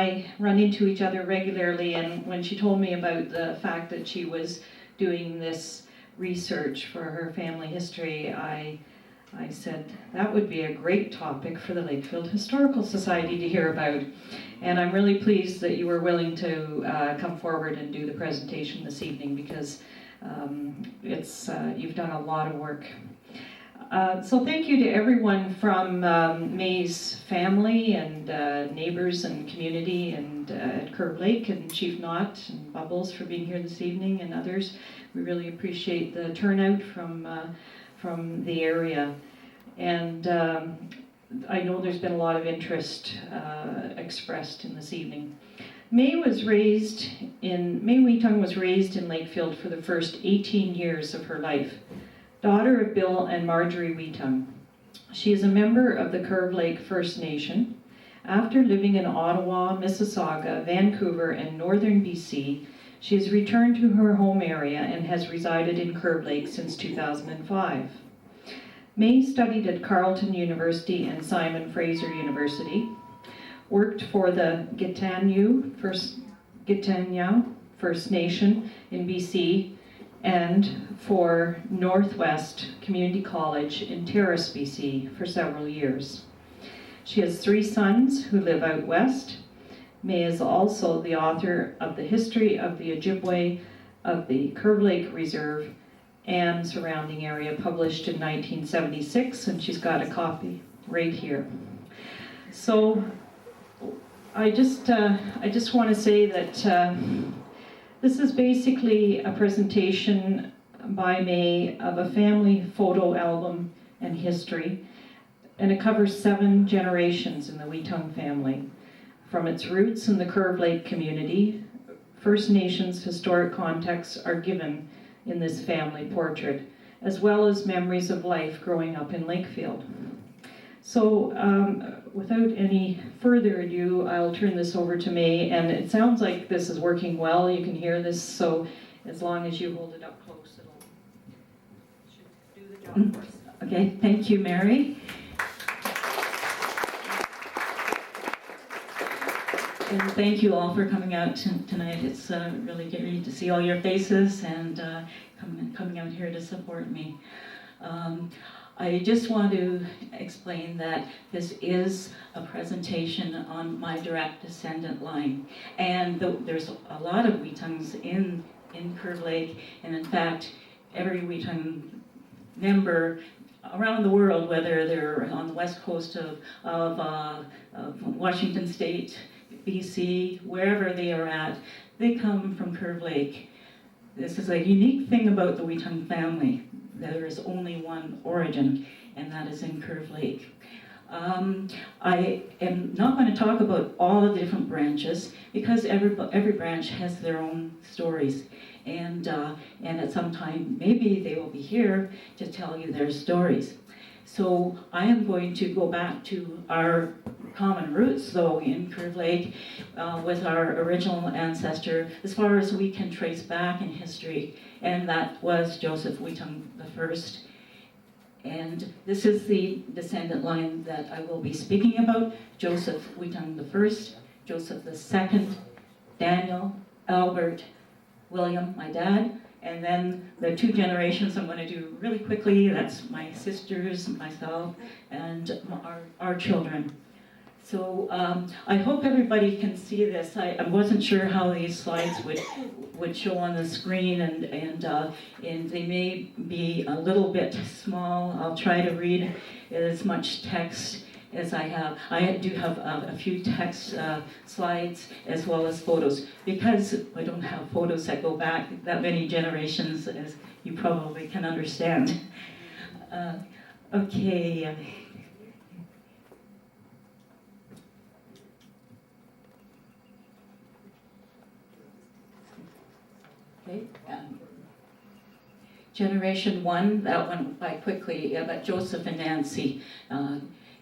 I run into each other regularly, and when she told me about the fact that she was doing this research for her family history, I said that would be a great topic for the Lakefield Historical Society to hear about. And I'm really pleased that you were willing to come forward and do the presentation this evening, because you've done a lot of work. So thank you to everyone from Mae's family and neighbors and community and at Curve Lake, and Chief Knott and Bubbles for being here this evening, and others. We really appreciate the turnout from the area. And I know there's been a lot of interest expressed in this evening. Mae Whetung was raised in Lakefield for the first 18 years of her life. Daughter of Bill and Marjorie Whetung. She is a member of the Curve Lake First Nation. After living in Ottawa, Mississauga, Vancouver, and northern BC, she has returned to her home area and has resided in Curve Lake since 2005. Mae studied at Carleton University and Simon Fraser University, worked for the Gatineau First Nation in BC, and for Northwest Community College in Terrace, BC for several years. She has 3 sons who live out west. Mae is also the author of The History of the Ojibwe of the Curve Lake Reserve and surrounding area, published in 1976, and she's got a copy right here. So I just want to say that this is basically a presentation by Mae of a family photo album and history, and it covers 7 generations in the Whetung family. From its roots in the Curve Lake community, First Nations historic contexts are given in this family portrait, as well as memories of life growing up in Lakefield. So without any further ado, I'll turn this over to Mae, and it sounds like this is working well. You can hear this, so as long as you hold it up close, should do the job for us. Okay, thank you, Mary. And thank you all for coming out tonight. It's really great to see all your faces and coming out here to support me. I just want to explain that this is a presentation on my direct descendant line. And there's a lot of Whetungs in Curve Lake, and in fact, every Whetung member around the world, whether they're on the west coast of Washington State, BC, wherever they are at, they come from Curve Lake. This is a unique thing about the Whetung family. There is only one origin, and that is in Curve Lake. I am not going to talk about all the different branches, because every branch has their own stories, and at some time maybe they will be here to tell you their stories. So I am going to go back to our common roots, though, in Curve Lake, with our original ancestor, as far as we can trace back in history, and that was Joseph Whetung I. And this is the descendant line that I will be speaking about: Joseph Whetung I, Joseph II, Daniel, Albert, William, my dad, and then the 2 generations I'm going to do really quickly. That's my sisters, myself, and our children. So I hope everybody can see this. I wasn't sure how these slides would show on the screen, and they may be a little bit small. I'll try to read as much text as I have. I do have a few text slides as well as photos, because I don't have photos that go back that many generations, as you probably can understand. Okay. Okay. Generation 1, that went by quickly, but Joseph and Nancy.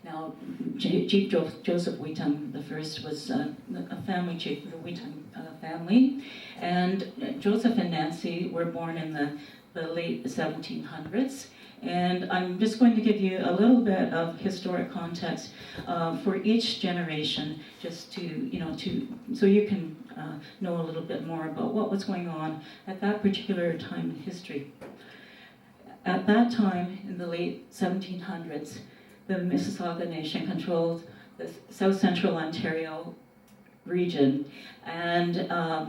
Now, Chief Joseph Whetung the first was a family chief of the Whetung family, and Joseph and Nancy were born in the late 1700s. And I'm just going to give you a little bit of historic context for each generation, just so you can know a little bit more about what was going on at that particular time in history. At that time, in the late 1700s, the Mississauga Nation controlled the south central Ontario region, and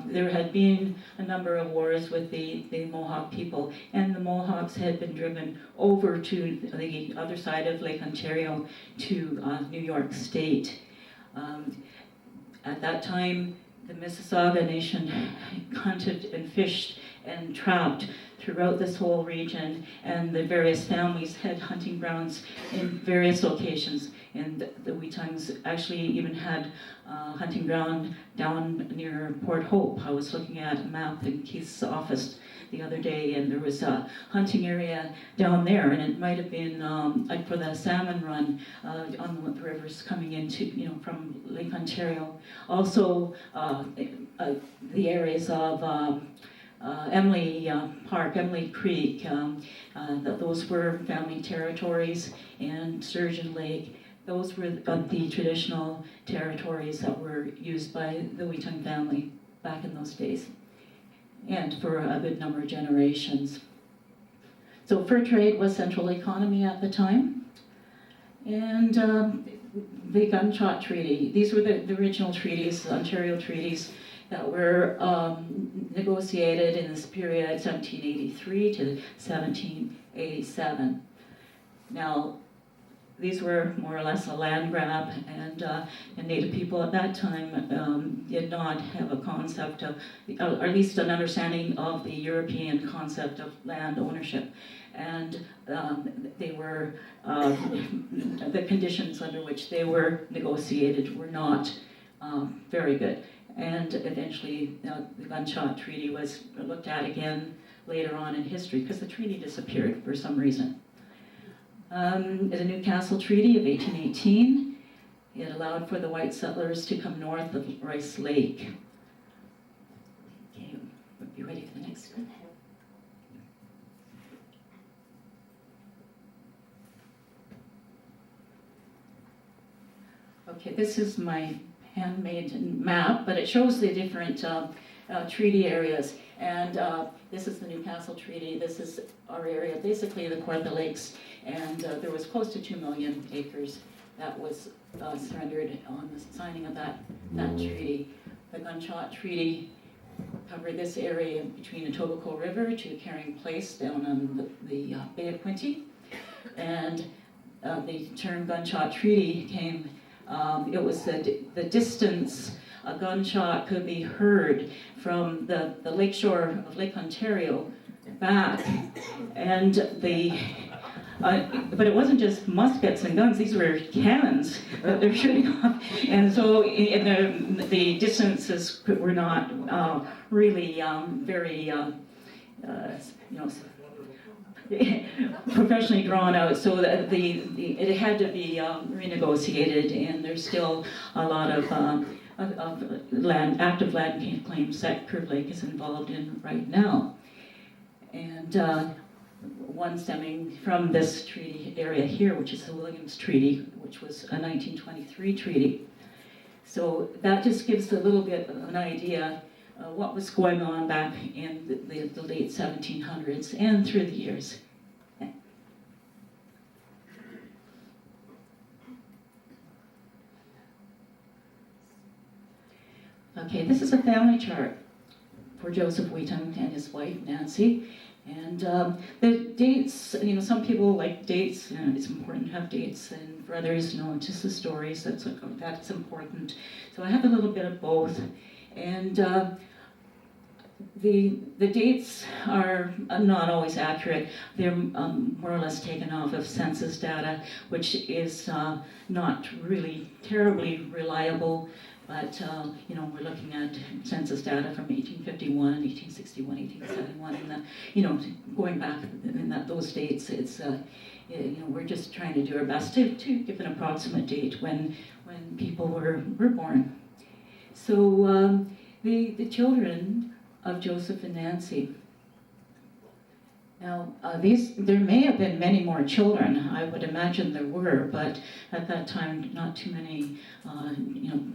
there had been a number of wars with the Mohawk people, and the Mohawks had been driven over to the other side of Lake Ontario to New York State. At that time, the Mississauga Nation hunted and fished and trapped throughout this whole region, and the various families had hunting grounds in various locations. And the Whetungs actually even had a hunting ground down near Port Hope. I was looking at a map in Keith's office the other day, and there was a hunting area down there, and it might have been like for the salmon run on the rivers coming into, from Lake Ontario. Also, the areas of Emily Park, Emily Creek, those were family territories, and Sturgeon Lake. Those were the traditional territories that were used by the Whetung family back in those days, and for a good number of generations. So fur trade was central economy at the time, and the Gunshot Treaty. These were the original treaties, the Ontario treaties, that were negotiated in this period, 1783 to 1787. Now, these were more or less a land grab, and Native people at that time did not have a concept of, or at least an understanding of the European concept of land ownership. And they were, the conditions under which they were negotiated were not very good. And eventually, the Gunshot Treaty was looked at again later on in history, because the treaty disappeared for some reason. The Newcastle Treaty of 1818, it allowed for the white settlers to come north of Rice Lake. Okay, we'll be ready for the next one. Okay, this is my handmade map, but it shows the different treaty areas. And this is the Newcastle Treaty. This is our area, basically the Quebec Lakes, and there was close to 2 million acres that was surrendered on the signing of that treaty. The Gunshot Treaty covered this area between the Etobicoke River to Carrying Place down on the Bay of Quinte. And the term Gunshot Treaty came, it was the distance a gunshot could be heard from the lakeshore of Lake Ontario back, and but it wasn't just muskets and guns; these were cannons that they're shooting off, and so the distances were not really very, professionally drawn out, so that it had to be renegotiated, and there's still a lot of active land claims that Curve Lake is involved in right now. And one stemming from this treaty area here, which is the Williams Treaty, which was a 1923 treaty. So that just gives a little bit of an idea what was going on back in the late 1700s and through the years. Okay, this is a family chart for Joseph Whetung and his wife, Nancy. And the dates, some people like dates, it's important to have dates, and for others, just the stories, that's important. So I have a little bit of both. And the dates are not always accurate. They're more or less taken off of census data, which is not really terribly reliable. But, we're looking at census data from 1851, 1861, 1871, and, going back in those dates, it's, we're just trying to do our best to give an approximate date when people were born. So the children of Joseph and Nancy. Now, there may have been many more children. I would imagine there were, but at that time, not too many,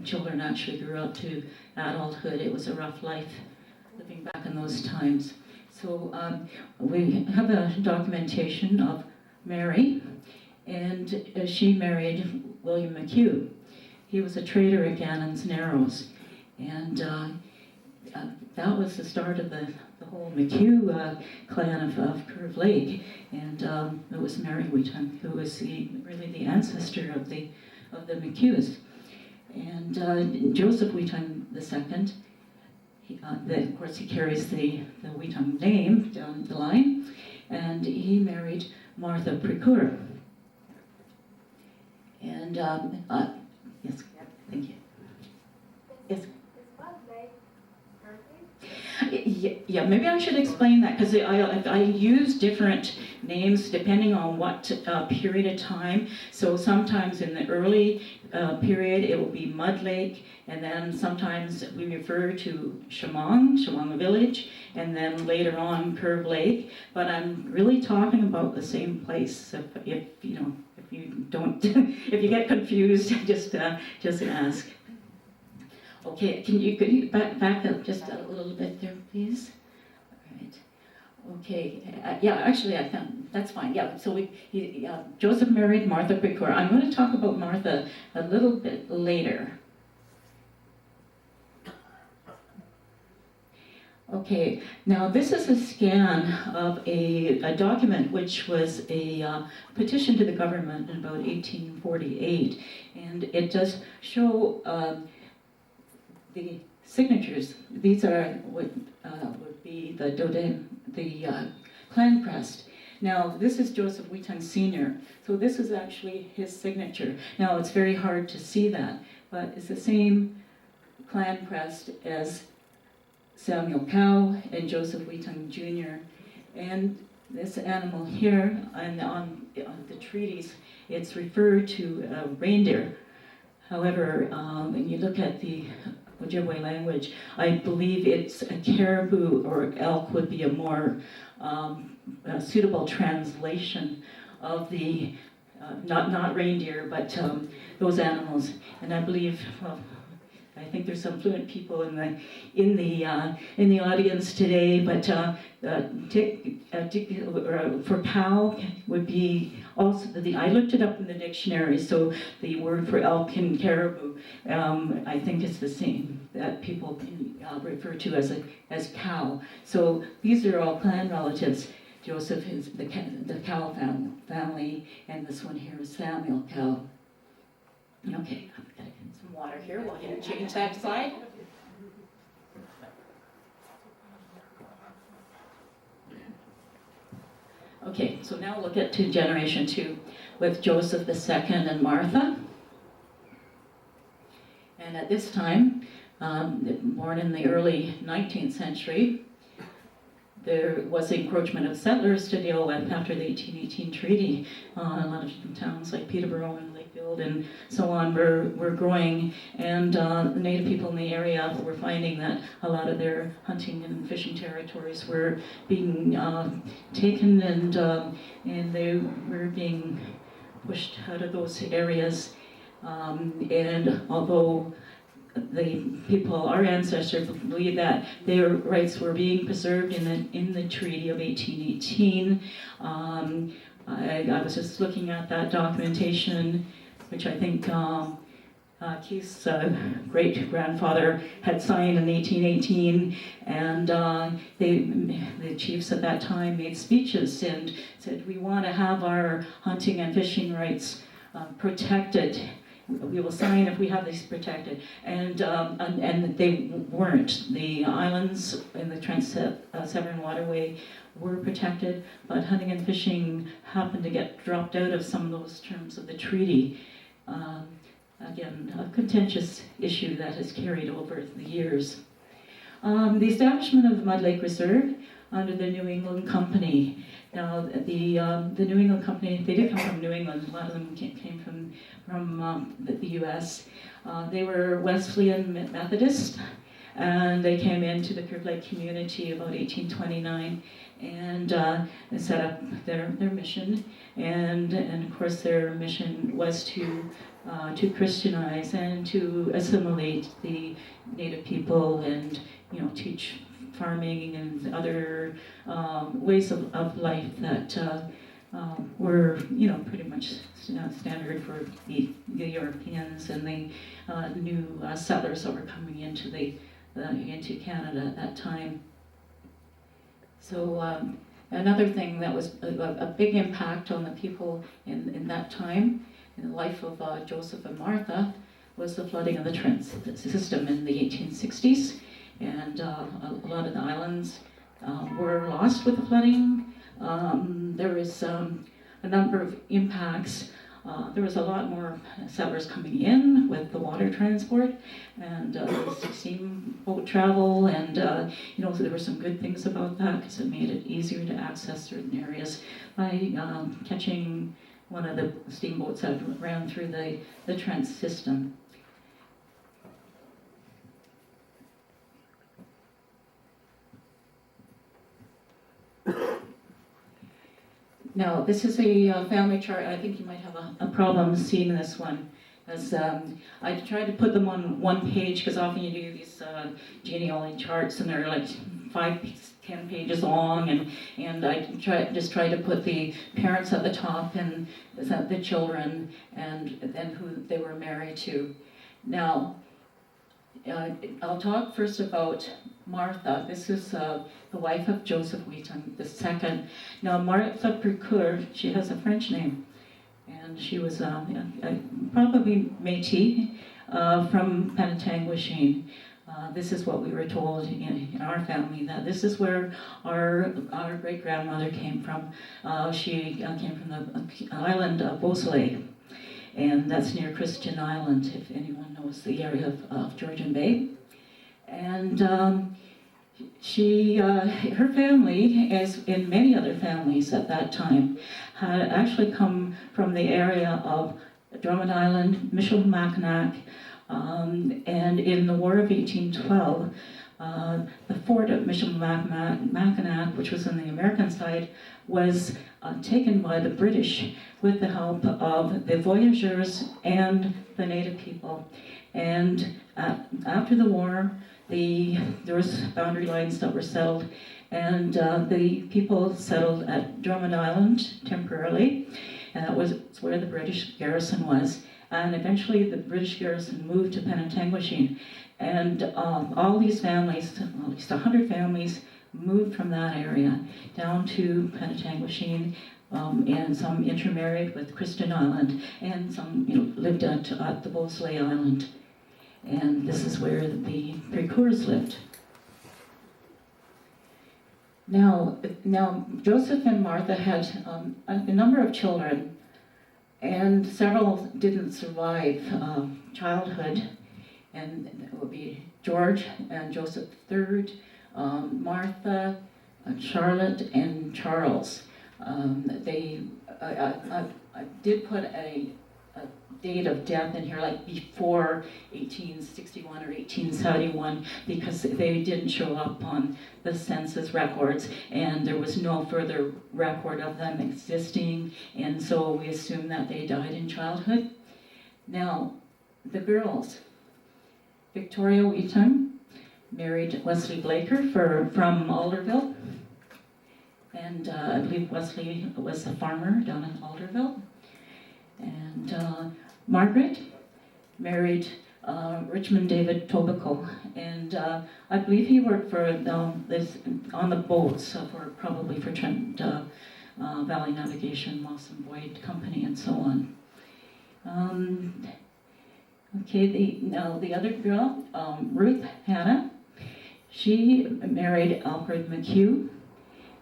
children actually grew up to adulthood. It was a rough life living back in those times. So we have a documentation of Mary, and she married William McHugh. He was a trader at Gannon's Narrows, and that was the start of the whole McHugh clan of Curve Lake, and it was Mae Whetung who was really the ancestor of the McHughs. And Joseph Whetung II, of course he carries the Whetung name down the line, and he married Martha Precure. And yes, thank you. Yes. Yeah, maybe I should explain that, because I use different names depending on what period of time. So sometimes in the early period it will be Mud Lake, and then sometimes we refer to Chemung Village, and then later on Curve Lake. But I'm really talking about the same place. If you don't, if you get confused, just ask. Okay, can you back up just a little bit there, please? All right. Okay. Yeah, actually, I found that's fine. Yeah. So Joseph married Martha Precure. I'm going to talk about Martha a little bit later. Okay. Now this is a scan of a document which was a petition to the government in about 1848, and it does show. The signatures, these are what would be the clan crest. Now, this is Joseph Whetung Sr., so this is actually his signature. Now, it's very hard to see that, but it's the same clan crest as Samuel Cow and Joseph Whetung Jr. And this animal here, and on the treaties, it's referred to a reindeer. However, when you look at the Ojibwe language, I believe it's a caribou or elk would be a more suitable translation of the not reindeer, but those animals. And I believe, well, I think there's some fluent people in the audience today, but for cow would be also I looked it up in the dictionary. So the word for elk and caribou, I think it's the same that people refer to as cow. So these are all clan relatives. Joseph is the Cow family, and this one here is Samuel Cow. Okay, I've got to get some water here while you change that slide. Okay, so now look at generation 2 with Joseph II and Martha. And at this time, born in the early 19th century, there was the encroachment of settlers to deal with after the 1818 treaty. A lot of towns like Peterborough and Lakefield and so on were growing, and the native people in the area were finding that a lot of their hunting and fishing territories were being taken, and they were being pushed out of those areas. And although the people, our ancestors, believe that their rights were being preserved in the Treaty of 1818. I was just looking at that documentation, which I think Keith's great-grandfather had signed in 1818, and the chiefs at that time made speeches and said, we want to have our hunting and fishing rights protected. We will sign if we have these protected, and they weren't. The islands in the Trans-Severn Waterway were protected, but hunting and fishing happened to get dropped out of some of those terms of the treaty. again, a contentious issue that has carried over the years. The establishment of the Mud Lake Reserve under the New England Company. Now, the New England Company, they did come from New England. A lot of them came from the U.S. They were Wesleyan Methodist, and they came into the Curve Lake community about 1829 and set up their mission. And of course, their mission was to Christianize and to assimilate the native people and teach farming and other ways of life that were pretty much standard for the Europeans and the new settlers that were coming into into Canada at that time. So another thing that was a big impact on the people in that time, in the life of Joseph and Martha, was the flooding of the Trent system in the 1860s. And a lot of the islands were lost with the flooding. There was a number of impacts. There was a lot more settlers coming in with the water transport and steamboat travel, and so there were some good things about that because it made it easier to access certain areas by catching one of the steamboats that ran through the Trent system. Now, this is a family chart. I think you might have a problem seeing this one, as I tried to put them on one page because often you do these genealogy charts and they're like 5-10 pages long, and I just try to put the parents at the top and the children and then who they were married to. Now, I'll talk first about Martha. This is the wife of Joseph Whetung, the second. Now, Martha Précourt, she has a French name, and she was probably Métis from Penetangwishene. This is what we were told in our family, that this is where our great-grandmother came from. She came from the island of Beausoleil, and that's near Christian Island, if anyone knows the area of Georgian Bay. And her family, as in many other families at that time, had actually come from the area of Drummond Island, Michilimackinac, and in the War of 1812, the fort at Michilimackinac, which was on the American side, was taken by the British with the help of the voyageurs and the native people. And after the war, there was boundary lines that were settled, and the people settled at Drummond Island temporarily, and that was where the British garrison was. And eventually the British garrison moved to Penetangwishene, and all these families, at least 100 families, moved from that area down to Penetangwishene, and some intermarried with Christian Island, and some lived at the Beausoleil Island. And this is where the Précourts lived. Now Joseph and Martha had a number of children, and several didn't survive childhood, and it would be George and Joseph III, Martha, Charlotte, and Charles. I did put a date of death in here, like before 1861 or 1871, because they didn't show up on the census records, and there was no further record of them existing, and so we assume that they died in childhood. Now, the girls. Victoria Whetung married Wesley Blaker from Alderville, and I believe Wesley was a farmer down in Alderville. And Margaret married Richmond David Tobacco, and I believe he worked for on the boats probably for Trent Valley Navigation, Moss and Boyd Company, and so on. Okay, the other girl, Ruth Hannah, she married Alfred McHugh,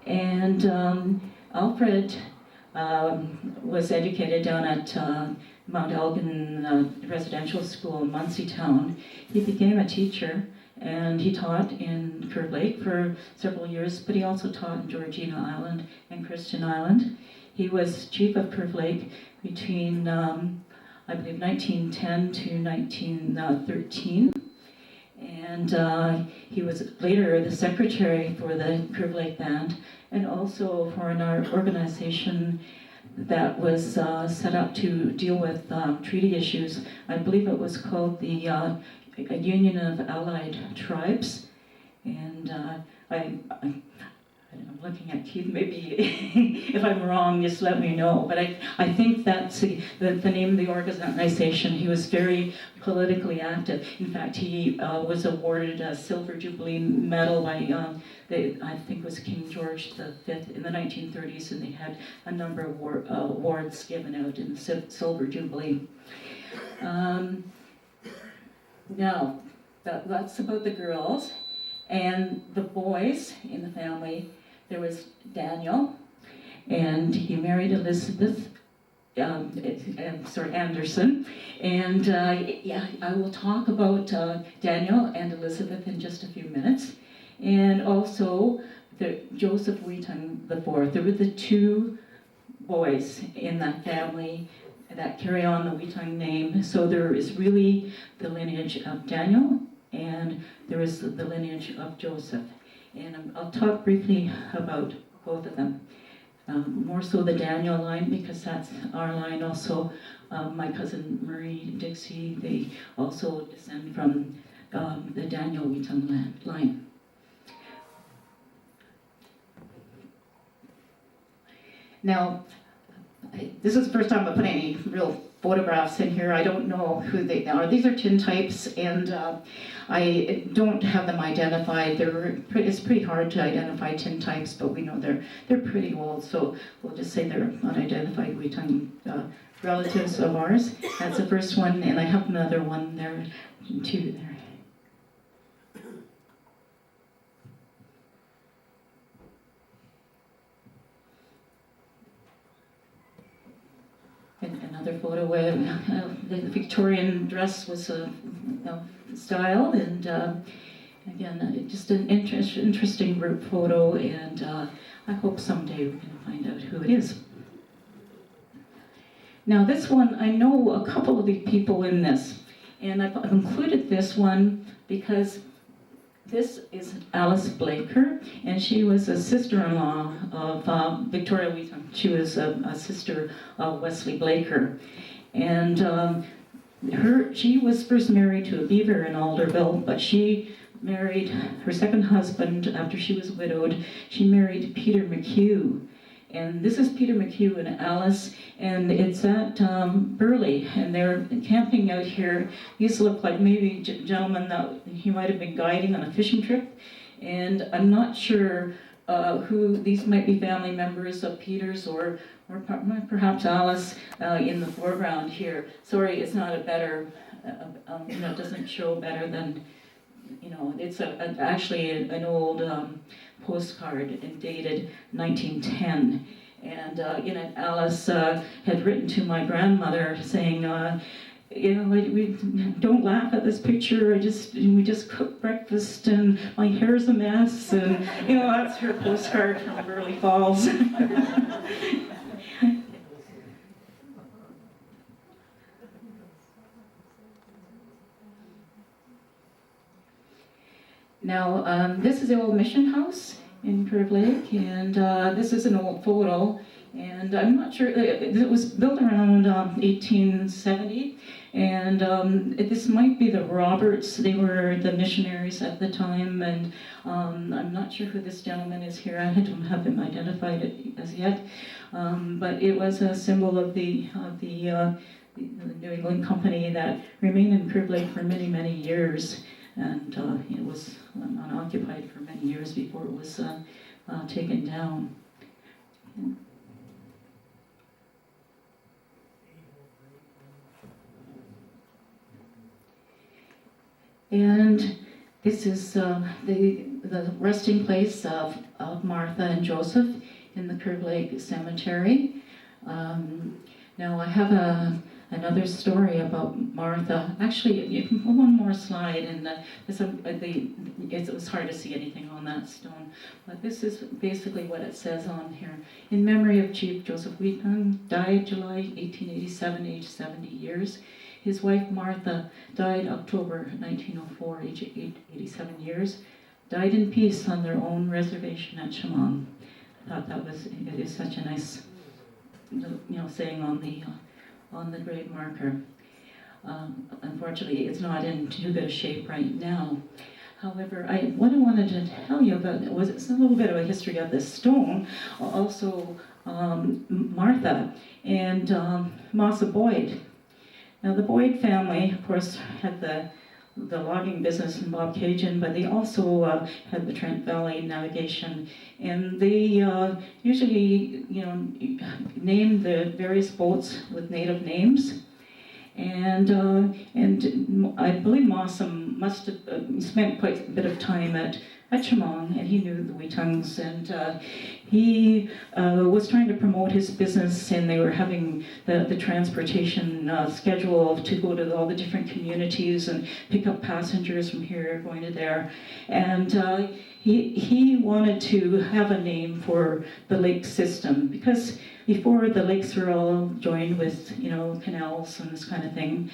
and Alfred was educated down at Mount Elgin Residential School in Muncie Town. He became a teacher, and he taught in Curve Lake for several years, but he also taught in Georgina Island and Christian Island. He was chief of Curve Lake between, I believe, 1910 to 1913. And he was later the secretary for the Curve Lake Band, and also for an organization that was set up to deal with treaty issues. I believe it was called the Union of Allied Tribes. And I'm looking at Keith, maybe if I'm wrong, just let me know. But I think that's the name of the organization. He was very politically active. In fact, he was awarded a Silver Jubilee Medal by, I think it was King George V in the 1930s, and they had a number of awards given out in the Silver Jubilee. Now, that's about the girls. And the boys in the family, there was Daniel, and he married Elizabeth, Anderson. And yeah, I will talk about Daniel and Elizabeth in just a few minutes. And also Joseph Whetung IV. There were the two boys in that family that carry on the Whetung name. So there is really the lineage of Daniel, and there is the lineage of Joseph. And I'll talk briefly about both of them. More so the Daniel line, because that's our line. Also, my cousin Marie Dixie, they also descend from the Daniel Whetung line. Now, this is the first time I put any real photographs in here. I don't know who they are. These are tintypes, and I don't have them identified. It's pretty hard to identify tintypes, but we know they're pretty old, so we'll just say they're unidentified Whetung relatives of ours. That's the first one, and I have another one there, two there. Another photo where the Victorian dress was styled, and again, just an interesting group photo, and I hope someday we can find out who it is. Now this one, I know a couple of the people in this, and I've included this one because this is Alice Blaker, and she was a sister-in-law of Victoria Whetung. She was a sister of Wesley Blaker. And she was first married to a beaver in Alderville, but she married her second husband after she was widowed. She married Peter McHugh. And this is Peter McHugh and Alice, and it's at Burley, and they're camping out here. These look like maybe gentlemen that he might have been guiding on a fishing trip, and I'm not sure who these might be, family members of Peter's or perhaps Alice in the foreground here. Sorry, it's not a better, it doesn't show better than, it's actually an old postcard and dated 1910. And in it, Alice had written to my grandmother saying, we don't laugh at this picture. We just cooked breakfast, and my hair's a mess. And that's her postcard from Burley Falls. Now, this is the old mission house in Curve Lake, and this is an old photo, and I'm not sure, it was built around 1870, and this might be the Roberts. They were the missionaries at the time, and I'm not sure who this gentleman is here. I don't have him identified as yet, but it was a symbol of the New England Company that remained in Curve Lake for many, many years. And it was unoccupied for many years before it was taken down. And this is the resting place of Martha and Joseph in the Curve Lake Cemetery. Now I have another story about Martha. Actually, one more slide, and it was hard to see anything on that stone. But this is basically what it says on here. In memory of Chief Joseph Whetung, died July 1887, aged 70 years. His wife Martha died October 1904, aged 87 years. Died in peace on their own reservation at Chemung. I thought it is such a nice, saying on the grave marker. Unfortunately, it's not in too good a shape right now. However, what I wanted to tell you about was it's a little bit of a history of this stone, also Martha and Massa Boyd. Now the Boyd family, of course, had the logging business in Bob Cajun, but they also had the Trent Valley Navigation, and they usually, named the various boats with native names. And I believe Mossam must have spent quite a bit of time at Chemung, and he knew the Whetungs, and he was trying to promote his business, and they were having the transportation schedule to go to all the different communities and pick up passengers from here going to there. And he wanted to have a name for the lake system, because before the lakes were all joined with, canals and this kind of thing.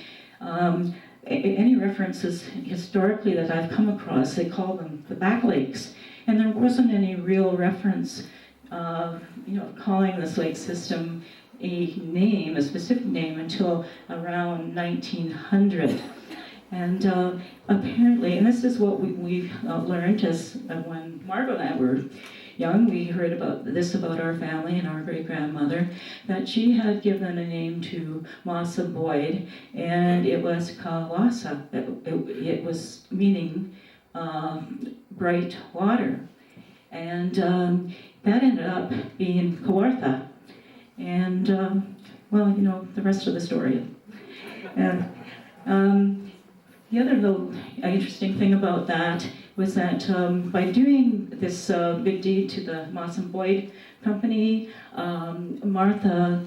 Any references historically that I've come across, they call them the back lakes. And there wasn't any real reference, calling this lake system a specific name until around 1900. And apparently, and this is what we've learned as when Margot and I were young, we heard about our family and our great-grandmother, that she had given a name to Massa Boyd, and it was Kawasa. It was meaning bright water. And that ended up being Kawartha. And, the rest of the story. And the other little interesting thing about that was that by doing this big deed to the Moss and Boyd company, Martha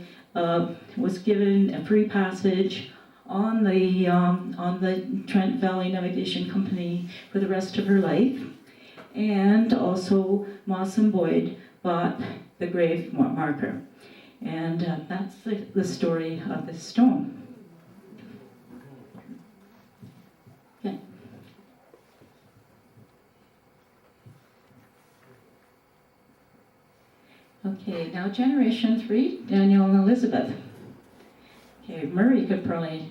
was given a free passage on the Trent Valley Navigation Company for the rest of her life, and also Moss and Boyd bought the grave marker, and that's the story of this stone. Okay. Okay, now generation 3, Daniel and Elizabeth. Okay, Murray could probably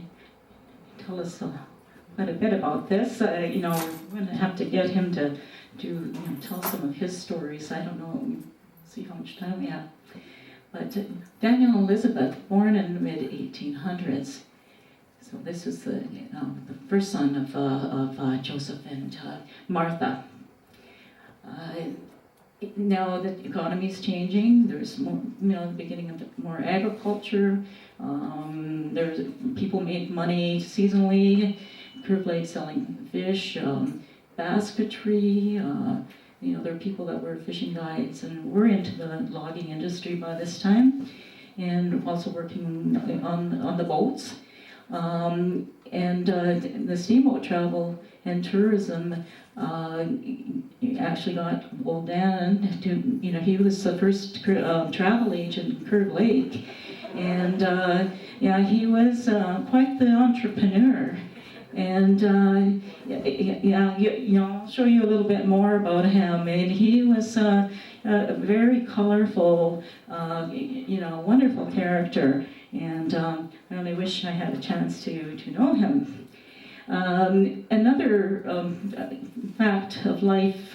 tell us quite a bit about this. We're going to have to get him to tell some of his stories. I don't know, see how much time we have. But Daniel and Elizabeth, born in the mid-1800s. So this is the first son of Joseph and Martha. Now the economy is changing. There's more, the beginning of more agriculture. There's people made money seasonally. Curve Lake selling fish, basketry. There are people that were fishing guides, and we're into the logging industry by this time, and also working on the boats. And the steamboat travel and tourism actually got old Dan to, he was the first travel agent in Curve Lake, and he was quite the entrepreneur. And I'll show you a little bit more about him. And he was a very colorful, wonderful character. And I only wish I had a chance to know him. Another fact of life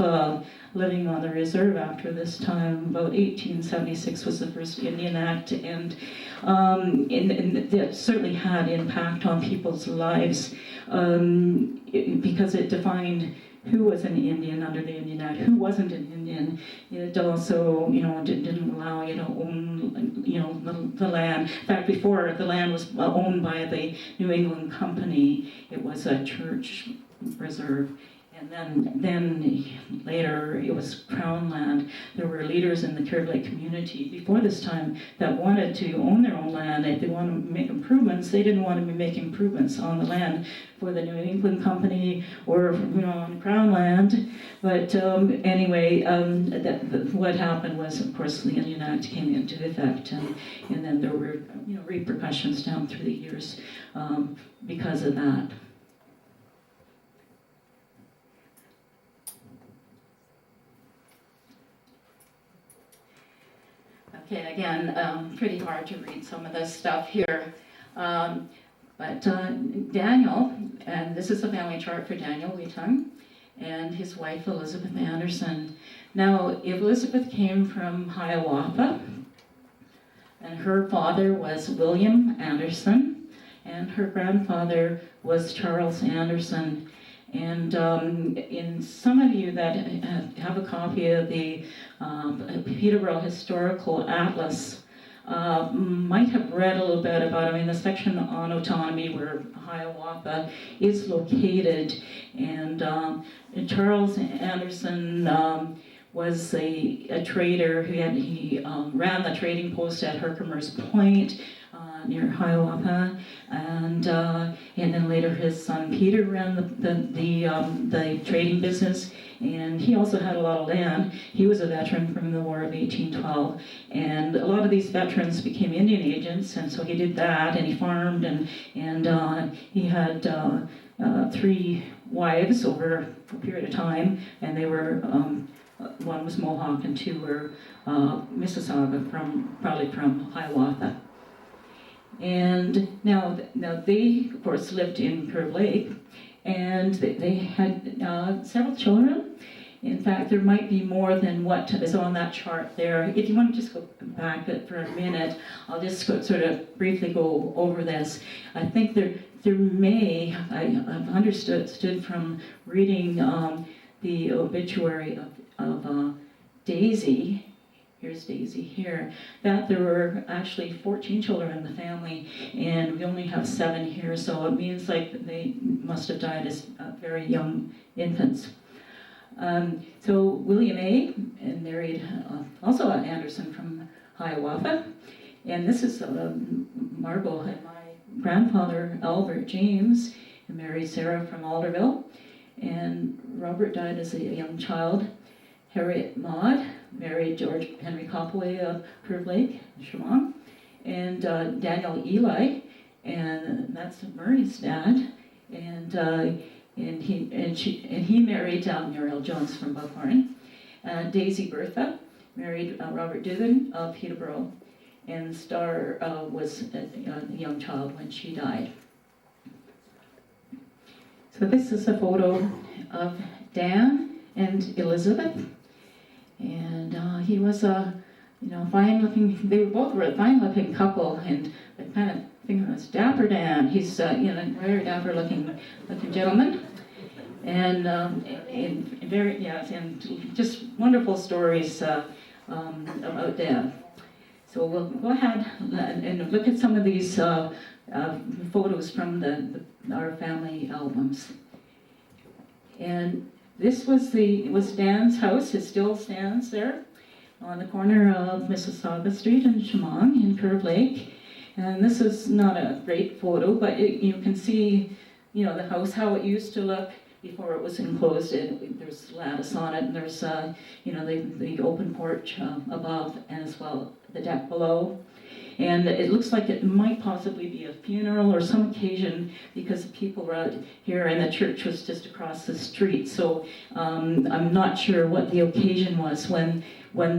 living on the reserve after this time, about 1876 was the first Indian Act, and that certainly had impact on people's lives because it defined who was an Indian under the Indian Act, who wasn't an Indian. It also, didn't allow you to own, the land. In fact, before the land was owned by the New England Company, it was a church reserve. And then later it was Crown land. There were leaders in the Curve Lake community before this time that wanted to own their own land. If they wanted to make improvements, they didn't want to be making improvements on the land for the New England Company or on Crown land. But anyway, what happened was, of course, the Indian Act came into effect, and then there were repercussions down through the years because of that. Okay, again, pretty hard to read some of this stuff here. But Daniel, and this is a family chart for Daniel Whetung, and his wife Elizabeth Anderson. Now, Elizabeth came from Hiawatha, and her father was William Anderson, and her grandfather was Charles Anderson. And in some of you that have a copy of the Peterborough Historical Atlas might have read a little bit about, the section on autonomy where Hiawatha is located. And Charles Anderson was a trader. He ran the trading post at Herkimer's Point near Hiawatha, and then later his son Peter ran the trading business, and he also had a lot of land. He was a veteran from the War of 1812, and a lot of these veterans became Indian agents, and so he did that, and he farmed, and he had 3 wives over a period of time, and they were one was Mohawk and 2 were Mississauga, probably from Hiawatha. And now they, of course, lived in Curve Lake, and they had several children. In fact, there might be more than what is on that chart there. If you want to just go back for a minute, I'll just sort of briefly go over this. I think there may, I've understood from reading the obituary of Daisy. Here's Daisy here, that there were actually 14 children in the family, and we only have 7 here, so it means like they must have died as very young infants. So William A. and married also Anderson from Hiawatha, and this is Margot and my grandfather Albert James, who married Sarah from Alderville, and Robert died as a young child. Harriet Maud married George Henry Copley of Curve Lake, Chemong, and Daniel Eli, and that's Murray's dad, and he married Muriel Jones from Buckhorn. Daisy Bertha married Robert Dugan of Peterborough, and Star was a young child when she died. So this is a photo of Dan and Elizabeth. And he was a, fine-looking. They both were a fine-looking couple, and I kind of think it was Dapper Dan. He's, very dapper-looking gentleman, and and just wonderful stories about Dan. So we'll go ahead and look at some of these photos from our family albums, and. This was Dan's house. It still stands there on the corner of Mississauga Street and Chemong in Curve Lake. And this is not a great photo, but you can see, the house, how it used to look before it was enclosed. There's lattice on it, and there's, the open porch above, and as well the deck below. And it looks like it might possibly be a funeral or some occasion, because the people were out here and the church was just across the street. So I'm not sure what the occasion was when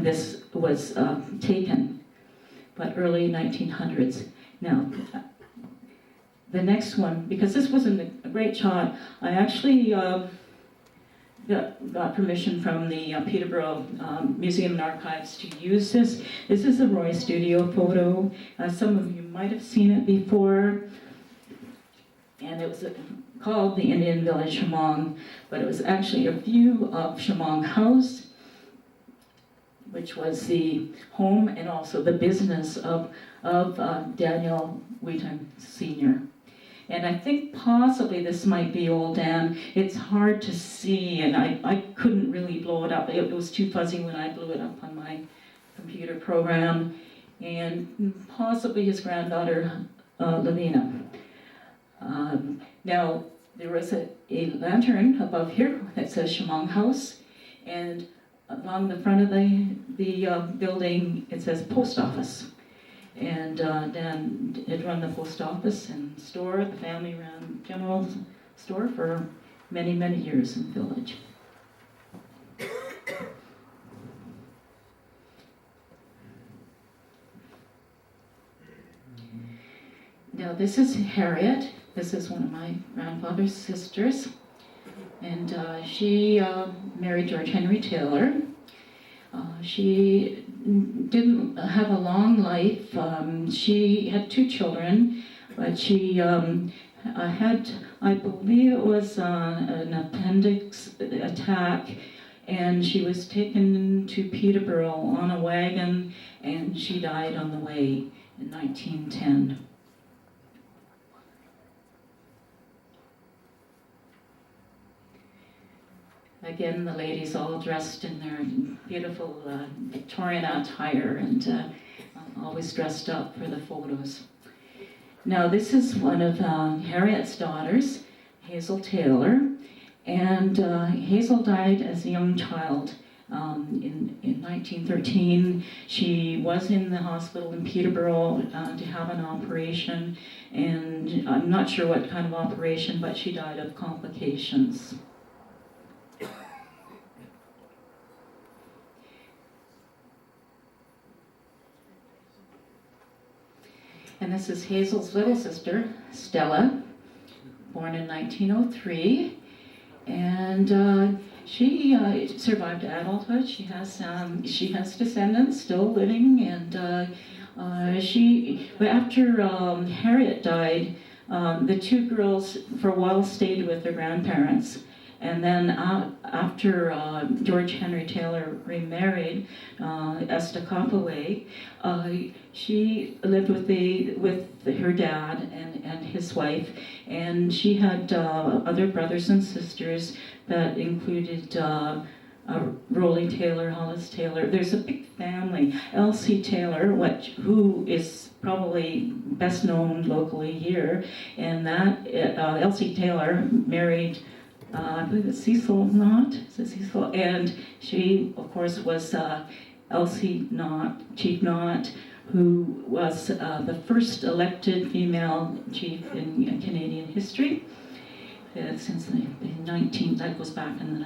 this was taken, but early 1900s. Now, the next one, because this wasn't a great shot, I actually got permission from the Peterborough Museum and Archives to use this. This is a Roy Studio photo. Some of you might have seen it before. And it was called the Indian Village Chemong, but it was actually a view of Chemong House, which was the home and also the business of Daniel Whetung Sr. And I think possibly this might be old Anne. It's hard to see, and I couldn't really blow it up. It was too fuzzy when I blew it up on my computer program. And possibly his granddaughter, Lavina. Now, there was a lantern above here that says Shamong House, and along the front of the building, it says post office. And Dan did run the post office and store. The family ran general store for many, many years in the village. Now this is Harriet. This is one of my grandfather's sisters. And she married George Henry Taylor. She didn't have a long life. She had 2 children, but she had, I believe it was an appendix attack, and she was taken to Peterborough on a wagon, and she died on the way in 1910. Again, the ladies all dressed in their beautiful Victorian attire and always dressed up for the photos. Now, this is one of Harriet's daughters, Hazel Taylor, and Hazel died as a young child in 1913. She was in the hospital in Peterborough to have an operation, and I'm not sure what kind of operation, but she died of complications. And this is Hazel's little sister, Stella, born in 1903. And she survived adulthood. She has descendants still living. And after Harriet died, the 2 girls for a while stayed with their grandparents. And then after George Henry Taylor remarried Esta Coppaway, she lived with her dad and his wife, and she had other brothers and sisters that included Rowley Taylor, Hollis Taylor. There's a big family. Elsie Taylor, who is probably best known locally here, and that Elsie Taylor married I believe it's Cecil Knott, is it Cecil? And she, of course, was Elsie Knott, Chief Knott, who was the first elected female chief in Canadian history since that goes back in the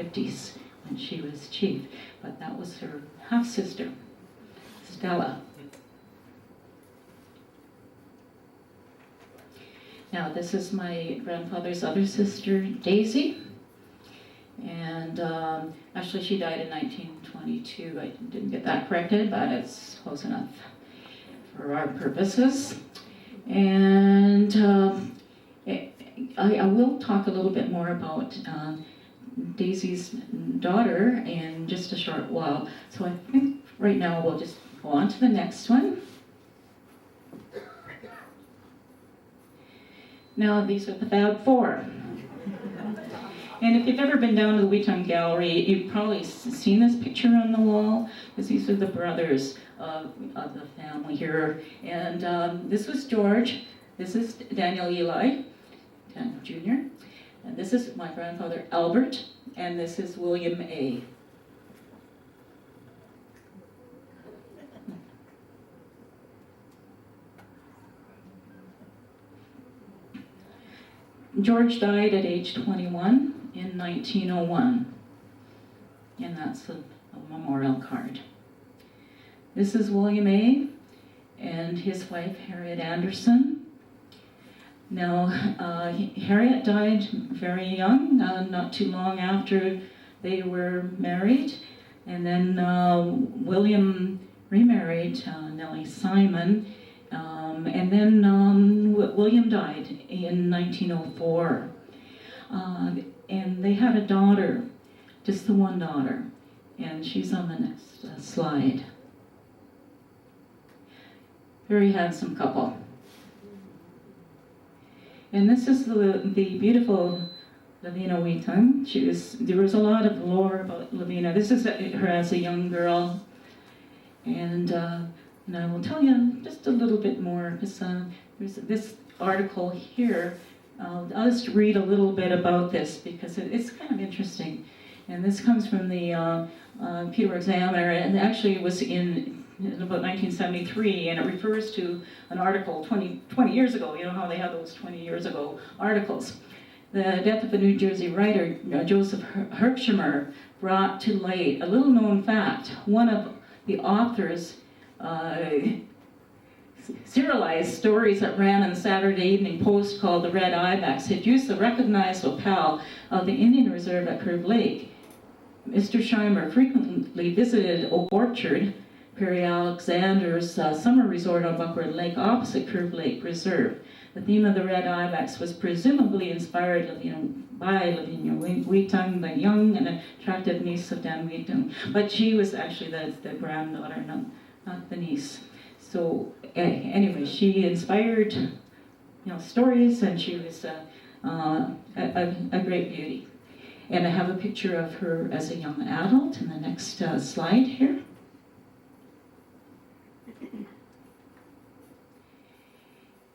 1950s when she was chief. But that was her half-sister, Stella. Now, this is my grandfather's other sister, Daisy, and actually she died in 1922. I didn't get that corrected, but it's close enough for our purposes. And I will talk a little bit more about Daisy's daughter in just a short while. So I think right now we'll just go on to the next one. Now, these are the Fab Four. And if you've ever been down to the Whetung Gallery, you've probably seen this picture on the wall, because these are the brothers of the family here. And this was George, this is Daniel Eli, Daniel Jr., and this is my grandfather Albert, and this is William A. George died at age 21 in 1901, and that's a memorial card. This is William A. and his wife Harriet Anderson. Now, Harriet died very young, not too long after they were married, and then William remarried Nellie Simon. And then William died in 1904. And they had a daughter, just the one daughter, and she's on the next slide. Very handsome couple. And this is the beautiful Lavina Whetung. There was a lot of lore about Lavina. This is her as a young girl. And I will tell you just a little bit more, because there's this article here. I'll just read a little bit about this, because it's kind of interesting. And this comes from the Peterborough Examiner, and actually it was in about 1973, and it refers to an article 20 years ago. You know how they have those 20 years ago articles. The death of a New Jersey writer, Joseph Hergesheimer, brought to light a little known fact. One of the authors serialized stories that ran in the Saturday Evening Post called The Red Ibex had used the recognized locale of the Indian Reserve at Curve Lake. Mr. Scheimer frequently visited Oak Orchard, Perry Alexander's summer resort on Buckwood Lake opposite Curve Lake Reserve. The theme of the Red Ibex was presumably inspired by Lavina Whetung, the young and attractive niece of Dan Whetung. But she was actually the granddaughter, not the niece. So anyway, she inspired stories, and she was a great beauty. And I have a picture of her as a young adult in the next slide here.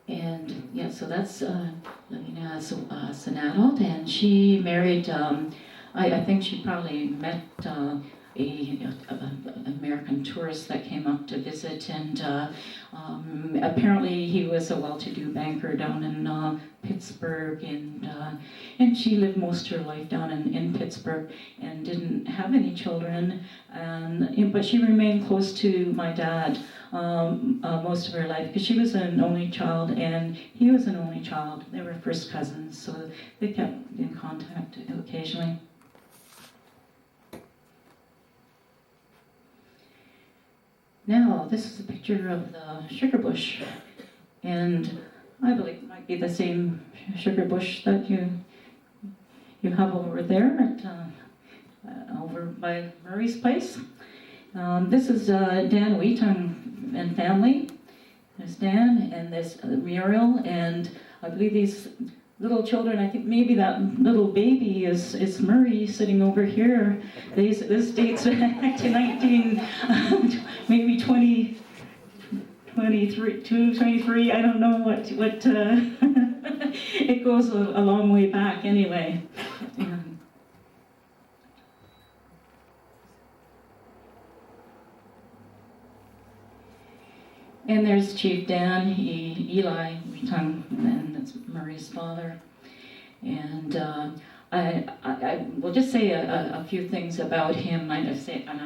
And yeah, so that's Lavina as an adult, and she married, I think she probably met an American tourist that came up to visit, and apparently he was a well-to-do banker down in Pittsburgh, and she lived most of her life down in Pittsburgh and didn't have any children, but she remained close to my dad most of her life, because she was an only child and he was an only child. They were first cousins, so they kept in contact occasionally. Now, this is a picture of the sugar bush, and I believe it might be the same sugar bush that you have over there at over by Murray's place. This is Dan Whetung and family. There's Dan and there's Muriel, and I believe these little children, I think maybe that little baby is Murray sitting over here. This dates back to 23, I don't know what it goes a long way back anyway. And there's Chief Dan, Eli Whetung, and that's Murray's father. And I will just say a few things about him. I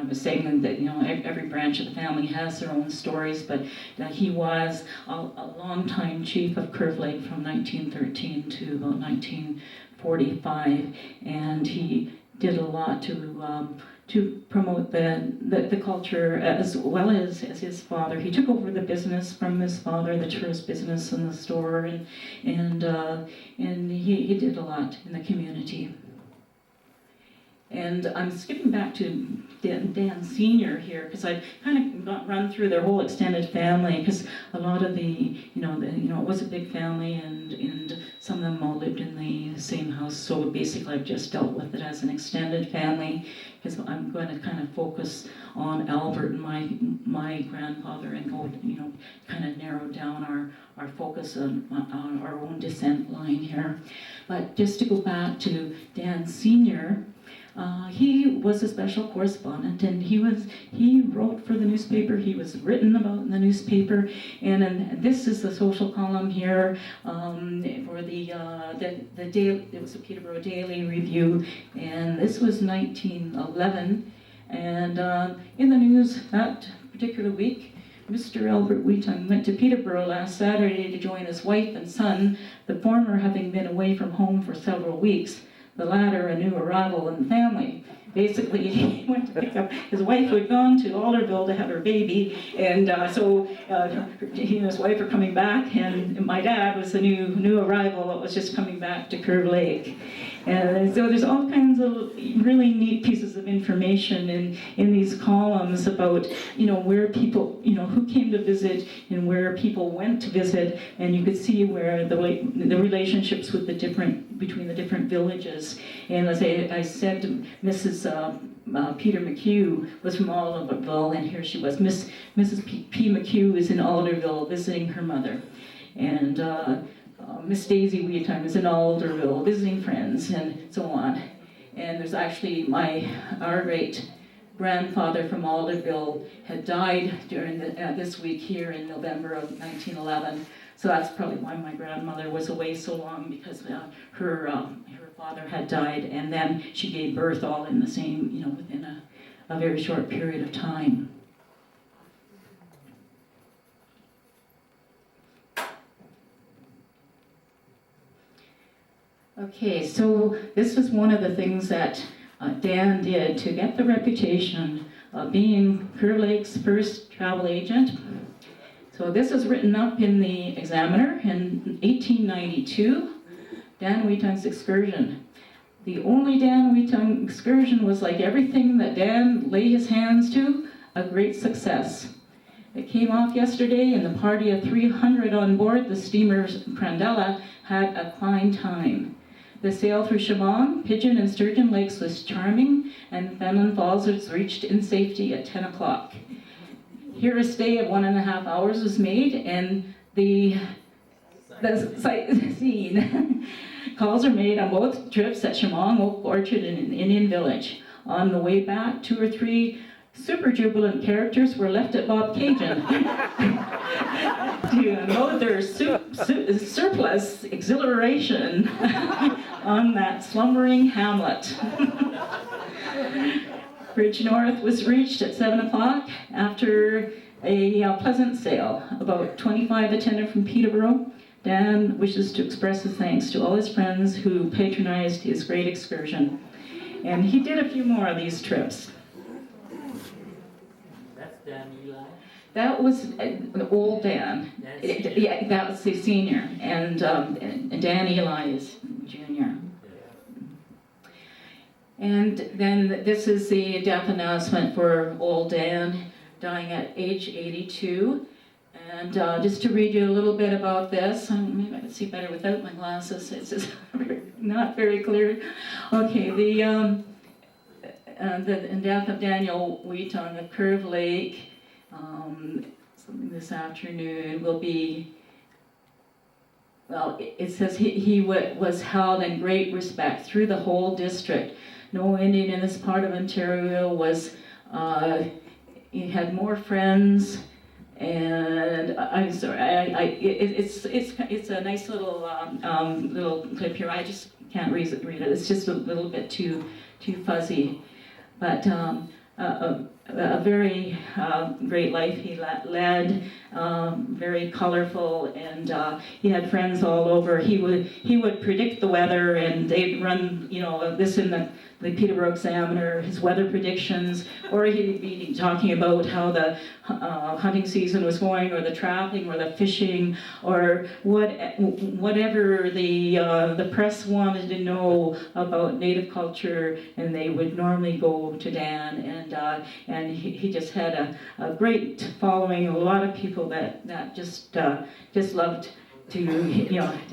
was saying that every branch of the family has their own stories, but he was a longtime chief of Curve Lake from 1913 to about 1945, and he did a lot to promote the culture as well as his father. He took over the business from his father, the tourist business and the store, and he did a lot in the community. And I'm skipping back to Dan Sr. here, because I kind of run through their whole extended family, because a lot of it was a big family, and some of them all lived in the same house. So basically, I've just dealt with it as an extended family, because I'm going to kind of focus on Albert and my grandfather, and go, kind of narrow down our focus on our own descent line here. But just to go back to Dan Sr., he was a special correspondent, and he wrote for the newspaper. He was written about in the newspaper, and this is the social column here for the daily. It was a Peterborough Daily Review, and this was 1911. And in the news that particular week, Mr. Albert Whetung went to Peterborough last Saturday to join his wife and son, the former having been away from home for several weeks, the latter a new arrival in the family. Basically, he went to pick up his wife, who had gone to Alderville to have her baby, and so he and his wife are coming back, and my dad was the new arrival that was just coming back to Curve Lake. And so there's all kinds of really neat pieces of information in these columns about, where people, who came to visit and where people went to visit, and you could see where the relationships with between the different villages. And as I said, Mrs. Peter McHugh was from Alderville, and here she was. Mrs. P. McHugh is in Alderville visiting her mother. And Miss Daisy Whetung is in Alderville visiting friends, and so on. And there's actually our great grandfather from Alderville had died during this week here in November of 1911. So that's probably why my grandmother was away so long, because her father had died, and then she gave birth all in the same, within a very short period of time. Okay, so this was one of the things that Dan did to get the reputation of being Curve Lake's first travel agent. So this was written up in the Examiner in 1892, Dan Wheatung's excursion. The only Dan Whetung excursion was, like everything that Dan laid his hands to, a great success. It came off yesterday, and the party of 300 on board the steamer Crandella had a fine time. The sail through Chemung, Pigeon, and Sturgeon Lakes was charming, and Fenelon Falls was reached in safety at 10 o'clock. Here a stay of 1.5 hours was made, and the sightseeing calls are made on both trips at Chemung, Oak Orchard, and Indian Village. On the way back, 2 or 3 super jubilant characters were left at Bob Cajun to unload their surplus exhilaration on that slumbering hamlet. Bridge North was reached at 7 o'clock after a pleasant sail. About 25 attended from Peterborough. Dan wishes to express his thanks to all his friends who patronized his great excursion. And he did a few more of these trips. Dan Eli? That was old Dan. Yeah, that was the senior, and Dan Eli is junior. And then this is the death announcement for old Dan, dying at age 82. And just to read you a little bit about this, maybe I can see better without my glasses. It's just not very clear. Okay, the death of Daniel Whetung of Curve Lake. Something this afternoon will be, well, it says he was held in great respect through the whole district. No Indian in this part of Ontario was, he had more friends, and I'm sorry, it's a nice little little clip here. I just can't read it. It's just a little bit too fuzzy, but a very great life he led, very colorful, and he had friends all over. He would predict the weather, and they'd run, this in the Peterborough Examiner, his weather predictions, or he'd be talking about how the hunting season was going, or the trapping, or the fishing, or whatever the press wanted to know about Native culture, and they would normally go to Dan, and he just had a great following, a lot of people that just loved to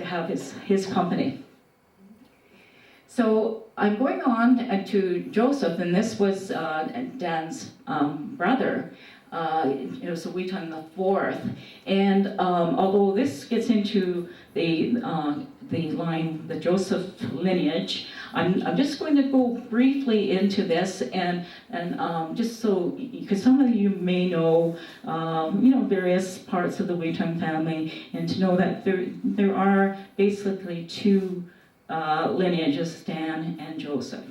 have his company. So I'm going on to Joseph, and this was Dan's brother, so Whetung the fourth. And although this gets into the Joseph lineage, I'm just going to go briefly into this, and just so, because some of you may know, various parts of the Whetung family, and to know that there are basically 2 lineages, Dan and Joseph,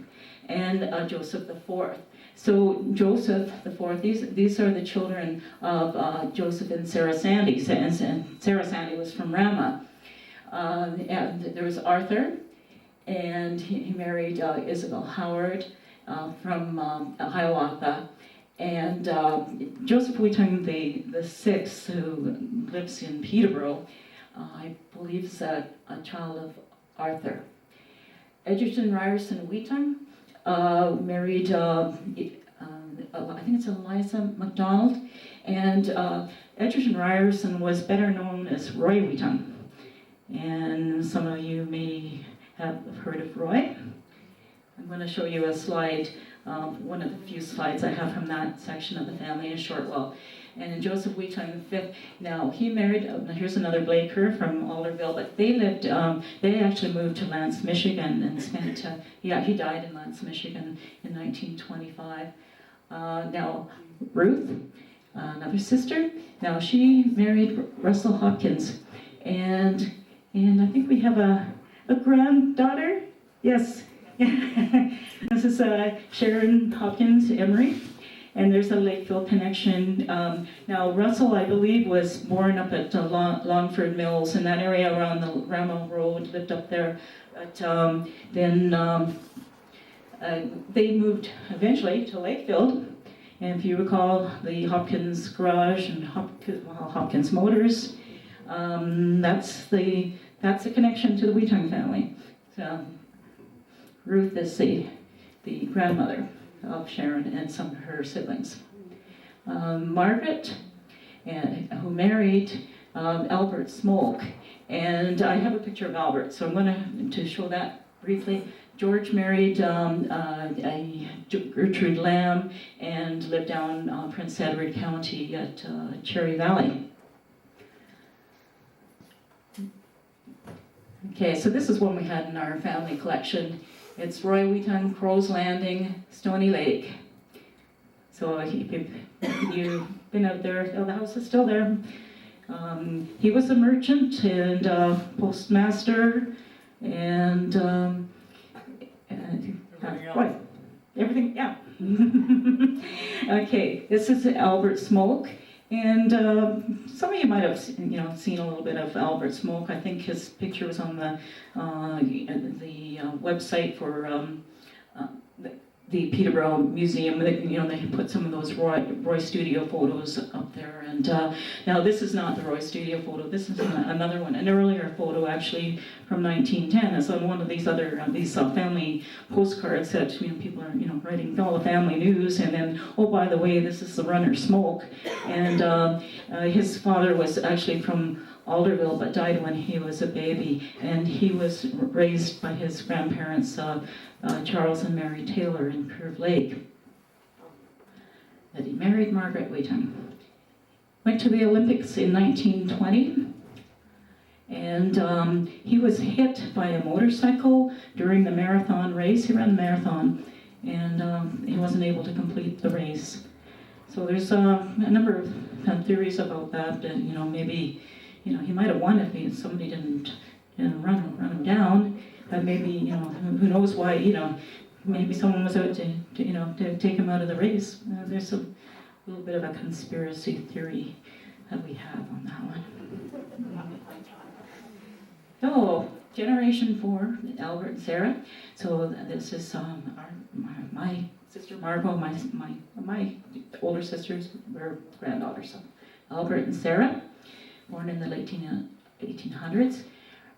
and Joseph the fourth. So Joseph the fourth, these are the children of Joseph and Sarah Sandy, and Sarah Sandy was from Rama. And there was Arthur, and he married Isabel Howard from Hiawatha, and Joseph Whetung the sixth, who lives in Peterborough, I believe is a child of Arthur. Edgerton Ryerson Whetung married, I think it's Eliza MacDonald, And Edgerton Ryerson was better known as Roy Whetung. And some of you may have heard of Roy. I'm going to show you a slide, one of the few slides I have from that section of the family in Shortwell. And Joseph Whetung V, now he married, here's another Blaker from Alderville, but they lived, they actually moved to Lance, Michigan and spent, he died in Lance, Michigan in 1925. Now, Ruth, another sister, now she married Russell Hopkins. And I think we have a granddaughter, yes. This is Sharon Hopkins Emery, and there's a Lakeville connection. Now, Russell, I believe, was born up at Longford Mills in that area around the Ramo Road, lived up there. But then they moved eventually to Lakeville. And if you recall, the Hopkins Garage and Hopkins Motors, that's the connection to the Whetung family. So, Ruth is the grandmother of Sharon and some of her siblings. Margaret, who married Albert Smoke, and I have a picture of Albert, so I'm going to show that briefly. George married Gertrude Lamb and lived down Prince Edward County at Cherry Valley. Okay, so this is one we had in our family collection. It's Roy Whetung, Crow's Landing, Stony Lake. So if you've been out there, the house is still there. He was a merchant and postmaster and what? Everything, yeah. Okay, this is Albert Smoke. And some of you might have, seen a little bit of Albert Smoke. I think his picture was on the website for the Peterborough Museum. They put some of those Roy Studio photos up there. And now this is not the Roy Studio photo. This is another one, an earlier photo actually from 1910. It's on one of these other family postcards that people are writing all the family news. And then, oh, by the way, this is the runner Smoke. And his father was actually from Alderville, but died when he was a baby. And he was raised by his grandparents, Charles and Mary Taylor in Curve Lake. That he married Margaret Whetung. Went to the Olympics in 1920, and he was hit by a motorcycle during the marathon race. He ran the marathon, and he wasn't able to complete the race. So there's a number of theories about that. Maybe he might have won if somebody didn't run him down. Maybe who knows why? Maybe someone was out to take him out of the race. There's a little bit of a conspiracy theory that we have on that one. So, Generation 4, Albert and Sarah. So this is my sister Margot, my older sisters were granddaughters. So Albert and Sarah, born in the late 1800s.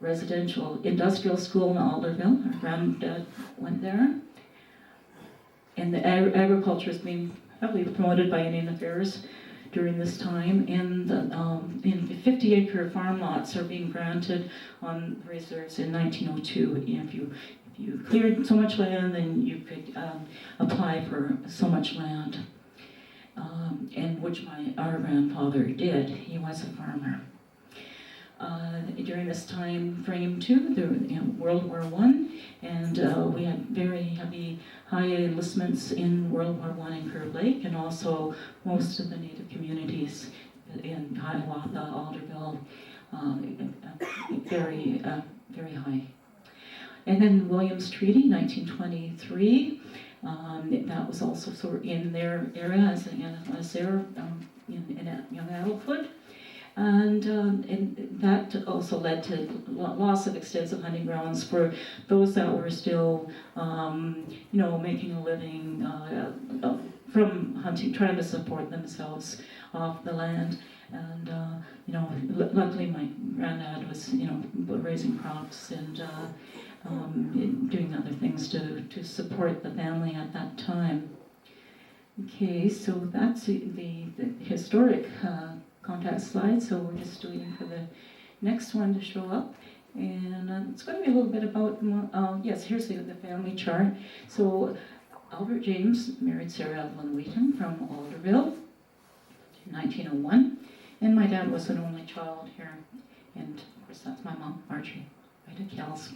Residential industrial school in Alderville. Our granddad went there. And the agriculture is being heavily promoted by Indian Affairs during this time. And 50-acre farm lots are being granted on reserves in 1902. If you cleared so much land, then you could apply for so much land. And which our grandfather did. He was a farmer. During this time frame too, World War I, and we had very heavy, high enlistments in World War I in Curve Lake, and also most of the Native communities in Hiawatha, Alderville, very high. And then Williams Treaty, 1923, that was also sort of in their area as they were in young adulthood. And that also led to loss of extensive hunting grounds for those that were still, making a living from hunting, trying to support themselves off the land. And, luckily my granddad was, raising crops and doing other things to support the family at that time. Okay, so that's the historic contact slide, so we're just waiting for the next one to show up. And it's going to be a little bit about, yes, here's the family chart. So Albert James married Sarah Evelyn Whetung from Alderville in 1901. And my dad was an only child here. And of course, that's my mom, Marjorie, right at Kells.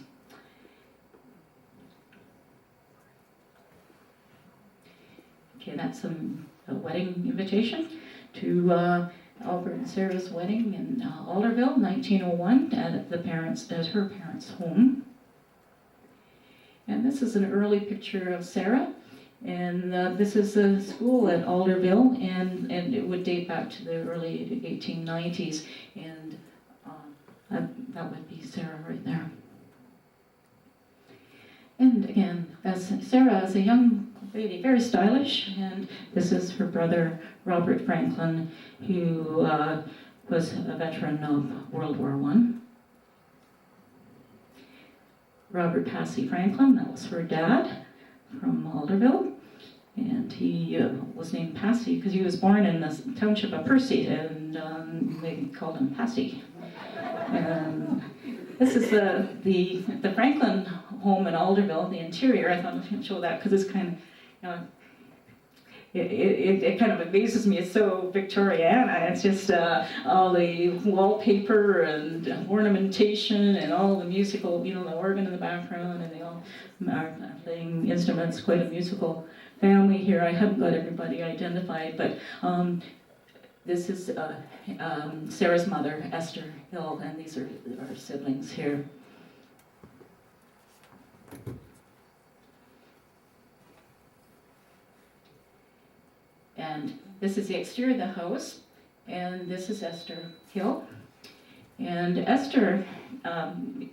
Okay, that's a wedding invitation to Albert and Sarah's wedding in Alderville, 1901, at her parents' home. And this is an early picture of Sarah, and this is a school at Alderville, and it would date back to the early 1890s, and that would be Sarah right there. And again, Sarah as a young lady, very stylish, and this is her brother Robert Franklin, who was a veteran of World War I. Robert Passy Franklin, that was her dad from Alderville, and he was named Passy because he was born in the township of Percy, and they called him Passy. And this is the Franklin home in Alderville, the interior. I thought I'd show that because it's kind of, it kind of amazes me. It's so Victoriana. It's just all the wallpaper and ornamentation and all the musical, the organ in the background, and they all are playing instruments. Quite a musical family here. I haven't got everybody identified, but this is Sarah's mother, Esther Hill, and these are our siblings here. And this is the exterior of the house, and this is Esther Hill. And Esther,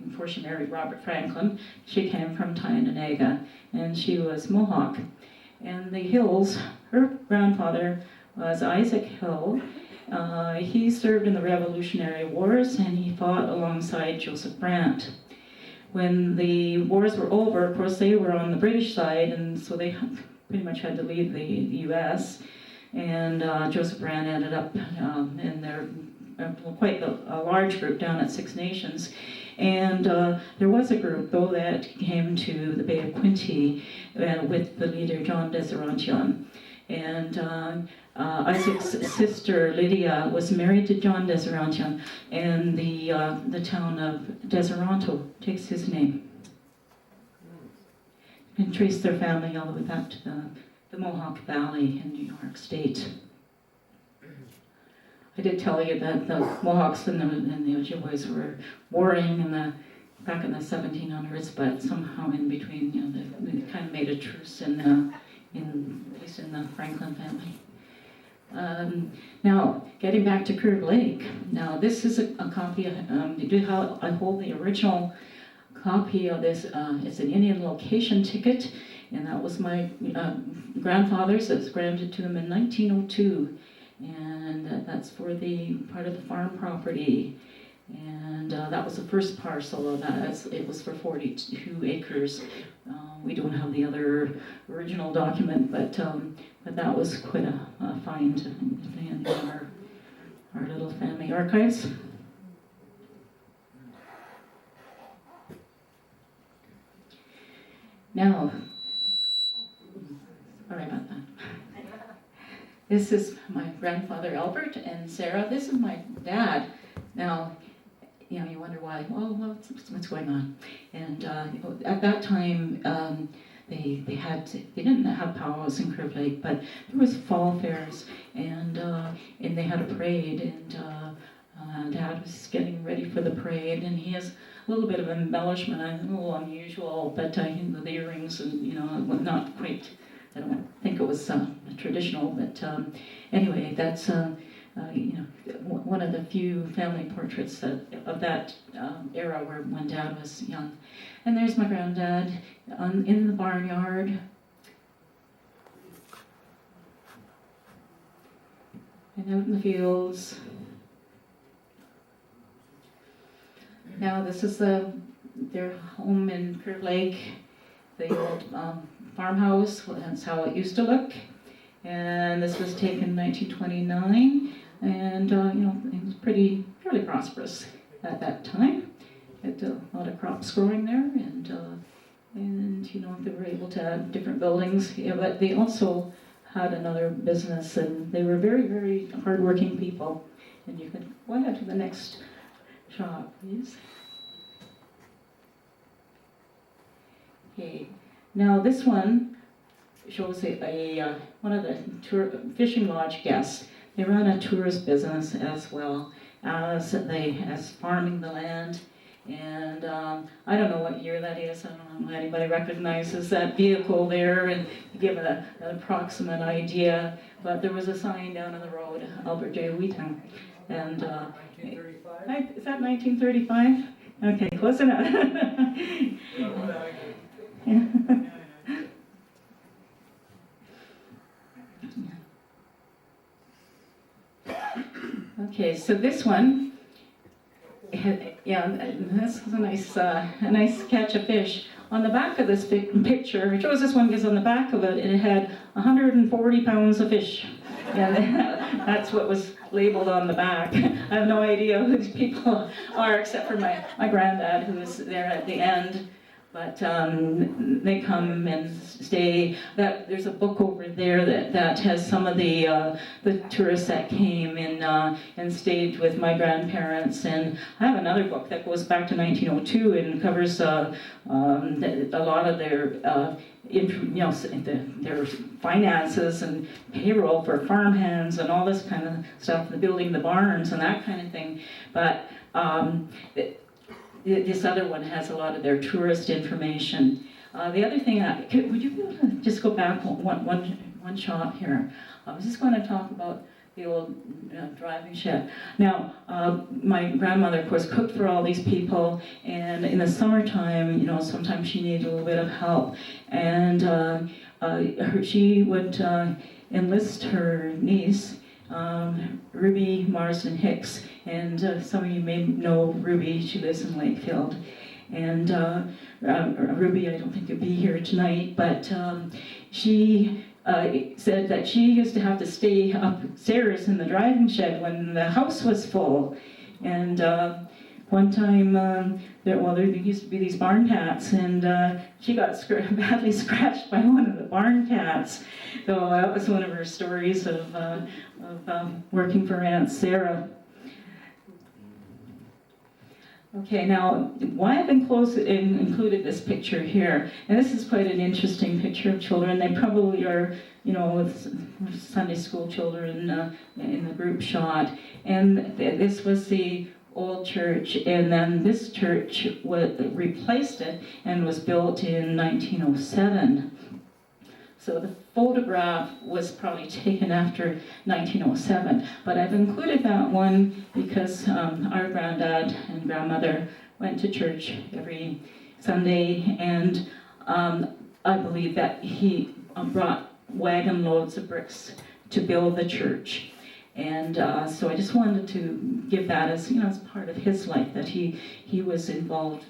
before she married Robert Franklin, she came from Tynanaga, and she was Mohawk. And the Hills, her grandfather was Isaac Hill. He served in the Revolutionary Wars, and he fought alongside Joseph Brant. When the wars were over, of course, they were on the British side, and so they pretty much had to leave the U.S., and Joseph Brant ended up in their quite a large group down at Six Nations. And there was a group, though, that came to the Bay of Quinte with the leader John Deserantion. And Isaac's sister Lydia was married to John Deserantion, and the town of Deseronto takes his name. You can trace their family all the way back to the Mohawk Valley in New York State. I did tell you that the Mohawks and the Ojibways were warring back in the 1700s, but somehow in between, they kind of made a truce at least in the Franklin family. Now, getting back to Curve Lake. Now, this is a copy of, I hold the original copy of this. It's an Indian location ticket, and that was my grandfather's. It was granted to him in 1902, and that's for the part of the farm property. And that was the first parcel of that. It was for 42 acres. We don't have the other original document, but that was quite a find in our little family archives. Now, sorry about that. This is my grandfather Albert and Sarah. This is my dad. Now, you wonder why. Well, what's going on? And at that time, they didn't have powwows in Curve Lake, but there was fall fairs, and they had a parade, and Dad was getting ready for the parade, and he has a little bit of embellishment, a little unusual, but the earrings and not quite. I don't think it was traditional, but anyway, that's one of the few family portraits of that era when Dad was young. And there's my granddad in the barnyard. And out in the fields. Now this is their home in Curve Lake, the old farmhouse. That's how it used to look. And this was taken in 1929, and it was fairly prosperous at that time. Had a lot of crops growing there, and they were able to add different buildings. Yeah, but they also had another business, and they were very, very hardworking people. And you can go ahead to the next shot, please. Okay, now this one shows one of the fishing lodge guests. They run a tourist business as well as farming the land. And I don't know what year that is. I don't know if anybody recognizes that vehicle there and give an approximate idea. But there was a sign down on the road, Albert J. Whetung. And 1935? Is that 1935? Okay, close enough. Okay, so this one, this is a nice catch of fish. On the back of this big picture, it shows this one because on the back of it, it had 140 pounds of fish. And that's what was labeled on the back. I have no idea who these people are, except for my granddad, who was there at the end. But they come and stay. There's a book over there that has some of the tourists that came and stayed with my grandparents. And I have another book that goes back to 1902 and covers a lot of their their finances and payroll for farmhands and all this kind of stuff, the building the barns and that kind of thing. But this other one has a lot of their tourist information. The other thing, would you be able to just go back one shot here? I was just going to talk about the old driving shed. Now, my grandmother, of course, cooked for all these people, and in the summertime, sometimes she needed a little bit of help, and she would enlist her niece, Ruby Marsden Hicks, and some of you may know Ruby. She lives in Lakefield, and Ruby, I don't think could be here tonight, but she said that she used to have to stay upstairs in the driving shed when the house was full, and one time, there used to be these barn cats, and she got badly scratched by one of the barn cats. So that was one of her stories of working for Aunt Sarah. Okay, now why I've included this picture here, and this is quite an interesting picture of children. They probably are, with Sunday school children in the group shot, and this was the old church, and then this church replaced it and was built in 1907. So the photograph was probably taken after 1907, but I've included that one because our granddad and grandmother went to church every Sunday, and I believe that he brought wagon loads of bricks to build the church. And so I just wanted to give that as as part of his life, that he was involved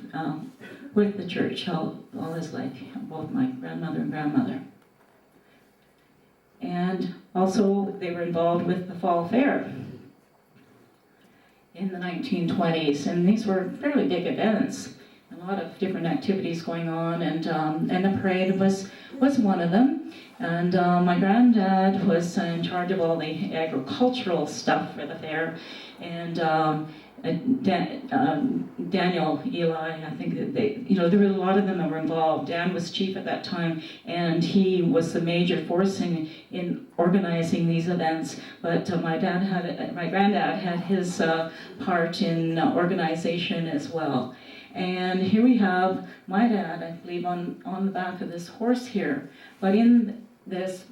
with the church all his life, both my grandmother and grandmother. And also they were involved with the fall fair in the 1920s, and these were fairly big events, a lot of different activities going on, and the parade was one of them. And my granddad was in charge of all the agricultural stuff for the fair, and Daniel, Eli, I think that there were a lot of them that were involved. Dan was chief at that time, and he was the major force in organizing these events. But my granddad had his part in organization as well. And here we have my dad, I believe, on the back of this horse here. But in this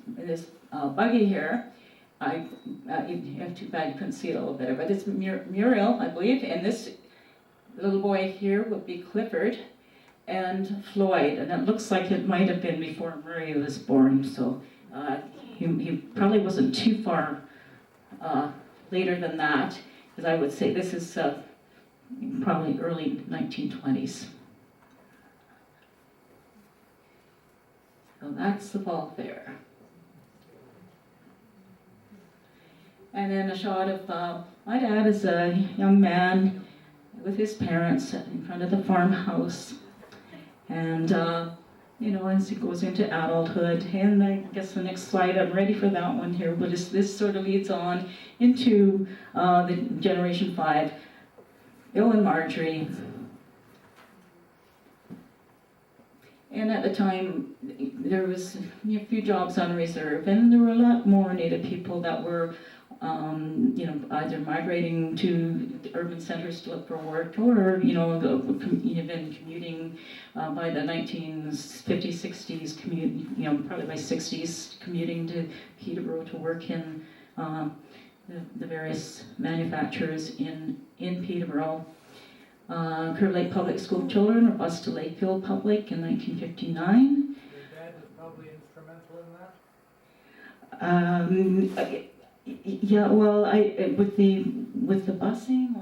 buggy here, too bad you couldn't see it a little better, but it's Muriel, I believe, and this little boy here would be Clifford and Floyd, and it looks like it might have been before Murray was born, so he probably wasn't too far later than that, because I would say this is probably early 1920s. So that's the fall fair. And then a shot of my dad as a young man with his parents in front of the farmhouse. And, as he goes into adulthood. And I guess the next slide, I'm ready for that one here, but this sort of leads on into the Generation 5, Bill and Marjorie. And at the time, there was a few jobs on reserve, and there were a lot more Native people that were, either migrating to the urban centers to look for work, or even commuting by the 1950s, 60s, probably by 60s, commuting to Peterborough to work in the various manufacturers in Peterborough. Curve Lake Public School children were bused to Lakeville Public in 1959. Your dad was probably instrumental in that? Yeah, well, with the busing,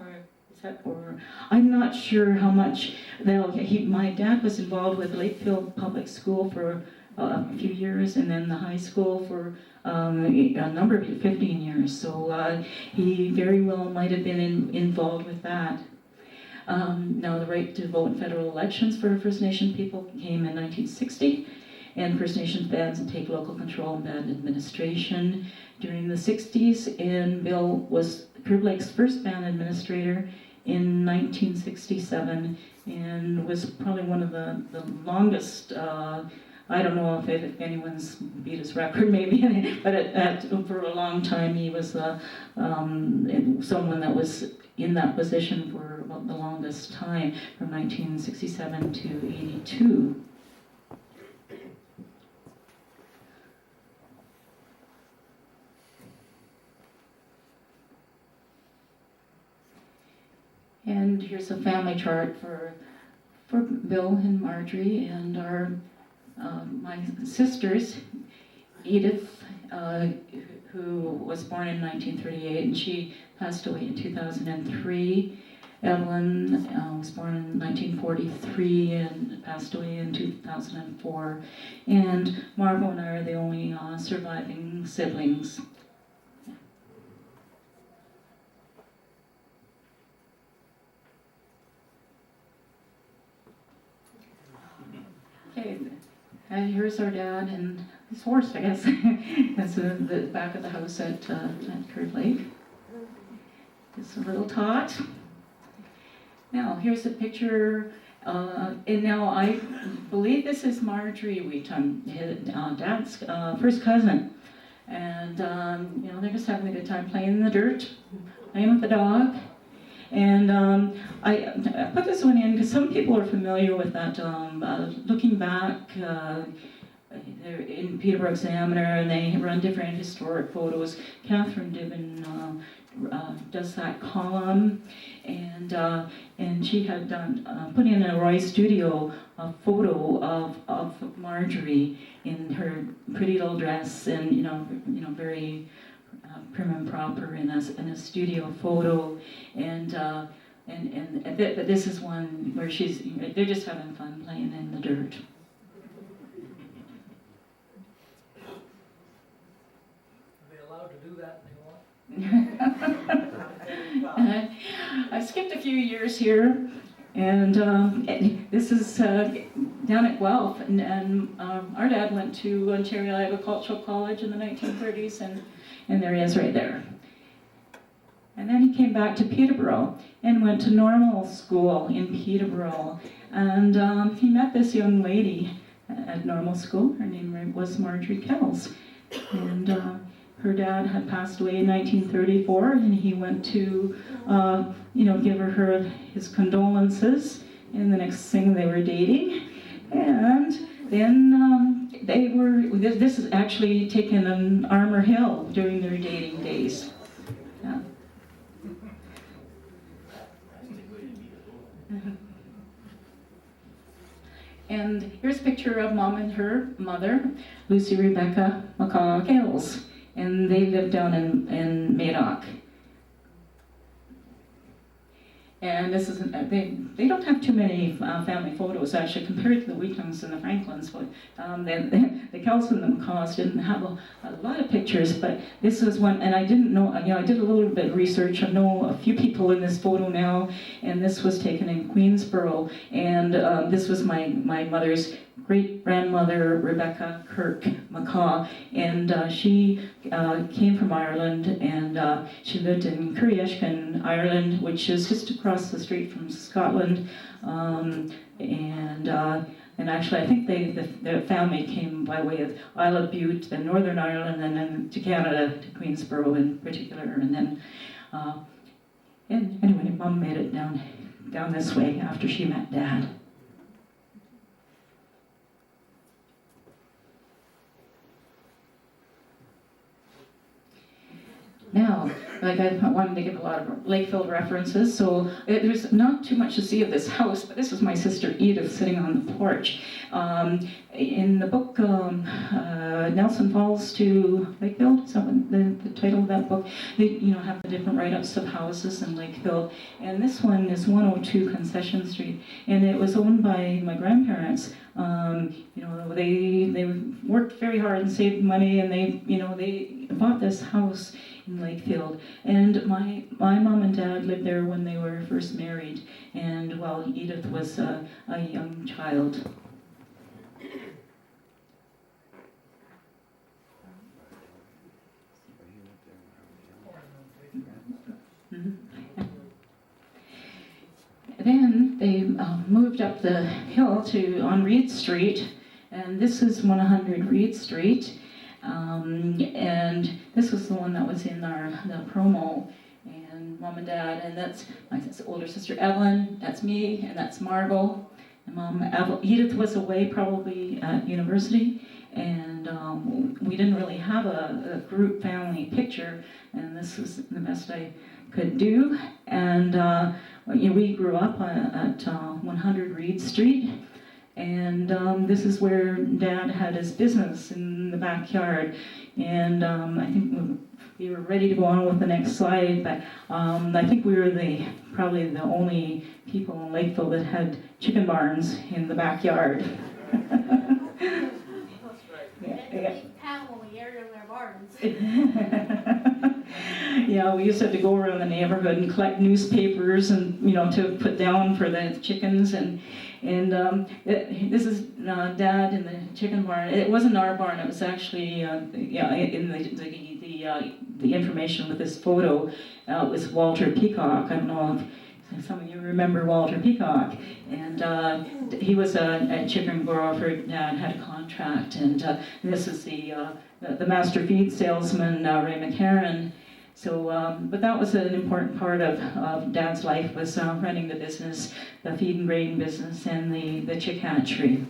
or I'm not sure how much. My dad was involved with Lakeville Public School for a few years, and then the high school for a number of 15 years. So he very well might have been involved with that. Now, the right to vote in federal elections for First Nation people came in 1960, and First Nation bands and take local control and band administration during the 60s, and Bill was Curve Lake's first band administrator in 1967, and was probably one of the longest, I don't know if anyone's beat his record maybe, but for a long time he was someone that was in that position for about the longest time, from 1967 to 82. And here's a family chart for Bill and Marjorie, and our my sisters, Edith, who was born in 1938, and she passed away in 2003. Evelyn was born in 1943 and passed away in 2004. And Margot and I are the only surviving siblings. Okay, and here's our dad and his horse, I guess. That's the back of the house at Curve Lake. It's a little tot. Now, here's a picture, and now I believe this is Marjorie Whetung, his dad's first cousin. And, they're just having a good time playing in the dirt, playing with the dog. And I put this one in because some people are familiar with that. Looking back, they're in Peterborough Examiner, and they run different historic photos. Catherine Dibben does that column, and she had put in a Roy Studio a photo of Marjorie in her pretty little dress, and very prim and proper in a studio photo, and this is one where they're just having fun playing in the dirt. Are they allowed to do that anymore? I skipped a few years here, and this is down at Guelph, and our dad went to Ontario Agricultural College in the 1930s, and there he is right there. And then he came back to Peterborough and went to normal school in Peterborough, and he met this young lady at normal school. Her name was Marjorie Kells, and her dad had passed away in 1934, and he went to, give her his condolences. And the next thing, they were dating, and then this is actually taken in Armour Hill during their dating days. Yeah. And here's a picture of Mom and her mother, Lucy Rebecca McCaw Kells, and they lived down in Madoc. And this is, they don't have too many family photos actually compared to the Whetungs and the Franklins, but the Kells and the McCaws didn't have a lot of pictures, but this was one, and I didn't know, I did a little bit of research. I know a few people in this photo now, and this was taken in Queensborough, and this was my mother's great-grandmother, Rebecca Kirk McCaw, and she came from Ireland, and she lived in Currieshkin, Ireland, which is just across the street from Scotland, and actually I think the family came by way of Isle of Bute, then Northern Ireland, and then to Canada, to Queensborough in particular, and then, and anyway, Mom made it down this way after she met Dad. Now, like I wanted to give a lot of Lakefield references, so there's not too much to see of this house, but this was my sister Edith sitting on the porch. In the book, Nelson Falls to Lakefield, is that what the title of that book? They have the different write-ups of houses in Lakefield, and this one is 102 Concession Street, and it was owned by my grandparents. They worked very hard and saved money, and they bought this house in Lakefield, and my mom and dad lived there when they were first married, and while Edith was a young child. Then they moved up the hill on Reed Street, and this is 100 Reed Street. And this was the one that was in the promo, and Mom and Dad, and that's my older sister Evelyn, that's me, and that's Margot. And Mom, Edith was away probably at university, and we didn't really have a group family picture, and this was the best I could do. And we grew up at 100 Reed Street. And this is where Dad had his business in the backyard. And I think we were ready to go on with the next slide, but I think we were probably the only people in Lakeville that had chicken barns in the backyard. When we aired in their barns. Yeah, we used to have to go around the neighborhood and collect newspapers and to put down for the chickens, and this is Dad in the chicken barn. It wasn't our barn. It was actually in the information with this photo. It was Walter Peacock. I don't know if some of you remember Walter Peacock, and he was a chicken grower for Dad, had a contract, and this is the master feed salesman, Ray McCarran. So, but that was an important part of Dad's life, was running the business, the feed and grain business, and the chick hatchery.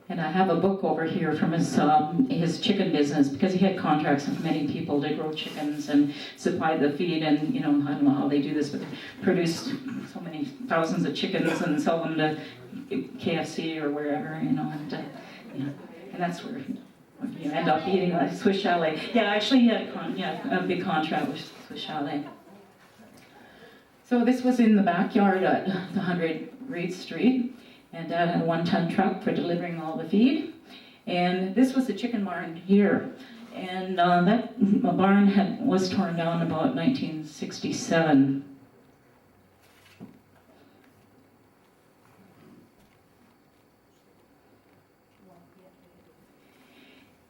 And I have a book over here from his chicken business, because he had contracts with many people to grow chickens and supply the feed, and I don't know how they do this, but produce so many thousands of chickens and sell them to KFC or wherever, and that's where you end up eating a Swiss Chalet. Yeah, actually he had a big contract with Swiss Chalet. So this was in the backyard at 100 Reed Street, and Dad had a 1-ton truck for delivering all the feed. And this was the chicken barn here. And that barn was torn down about 1967.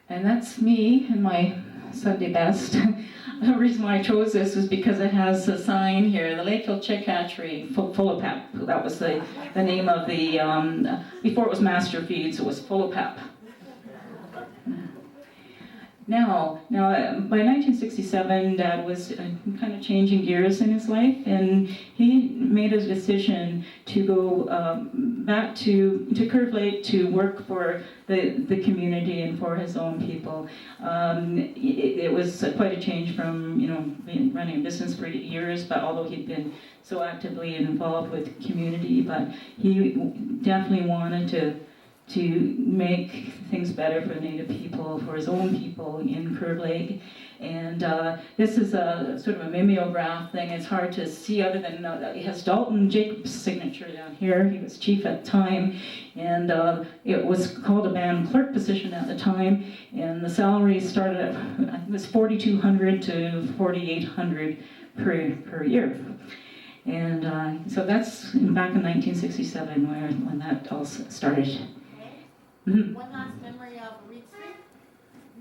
And that's me in my Sunday best. The reason why I chose this is because it has a sign here, the Lakefield Chick Hatchery, full of pep. That was the name of the, before it was Master Feeds, it was full of pep. Now, by 1967, Dad was kind of changing gears in his life, and he made a decision to go back to Curve Lake to work for the community and for his own people. It was quite a change from running a business for years, but although he'd been so actively involved with community, but he definitely wanted to make things better for Native people, for his own people in Curve Lake. And this is a sort of a mimeograph thing. It's hard to see other than it has Dalton Jacobs' signature down here. He was chief at the time, and it was called a band clerk position at the time. And the salary started at, it was $4,200 to $4,800 per year. And so that's back in 1967 when that all started. Okay. Mhm. One last memory of Reed Street.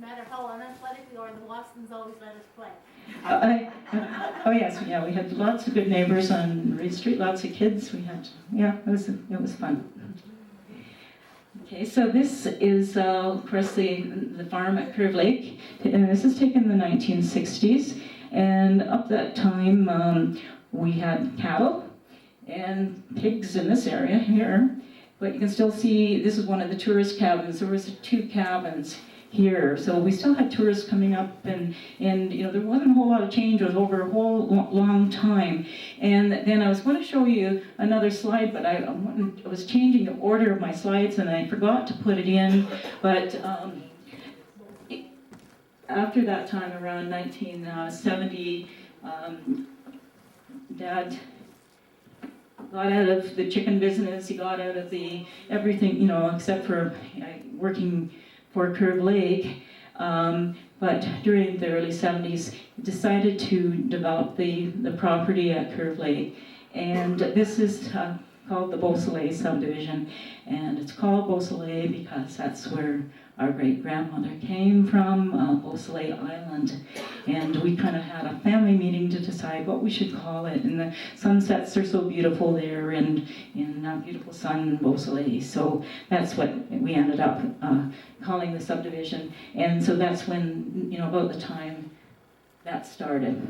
No matter how unathletic we are, the Watsons always let us play. Oh yes, yeah, we had lots of good neighbors on Reed Street, lots of kids. We had, yeah, it was fun. Okay, so this is, of course, the farm at Curve Lake. And this is taken in the 1960s. And up that time, we had cattle and pigs in this area here. But you can still see, this is one of the tourist cabins. There was 2 cabins here. So we still had tourists coming up, and you know, there wasn't a whole lot of change. It was over a whole long time. And then I was going to show you another slide, but I was changing the order of my slides, and I forgot to put it in. But after that time, around 1970, Dad got out of the chicken business. He got out of the everything, you know, except for working for Curve Lake. But during the early 70s, he decided to develop the property at Curve Lake. And this is called the Beausoleil subdivision. And it's called Beausoleil because that's where our great-grandmother came from, Beausoleil Island. And we kind of had a family meeting to decide what we should call it. And the sunsets are so beautiful there, and in beautiful sun, Beausoleil. So that's what we ended up calling the subdivision. And so that's when, you know, about the time that started.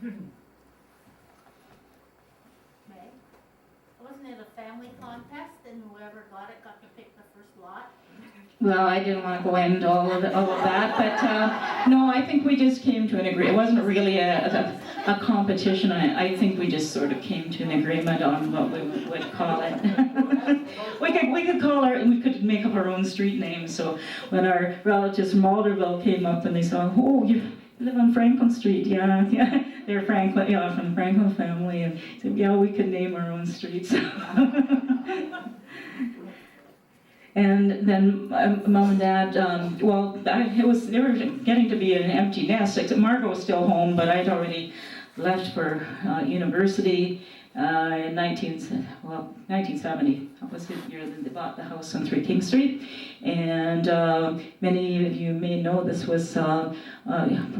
Okay. Wasn't it a family contest, and whoever got it got to pick the first lot? Well, I didn't want to go into all of that, but no, I think we just came to an agreement. It wasn't really a competition. I think we just sort of came to an agreement on what we would call it. we could make up our own street name. So when our relatives from Alderville came up and they saw, oh, you live on Franklin Street, yeah, they're Franklin, yeah, from the Franklin family, and said, yeah, we could name our own streets. And then Mom and Dad, they were getting to be an empty nest, except Margot was still home, but I'd already left for university in 1970. That was the year that they bought the house on 3 King Street. And many of you may know this was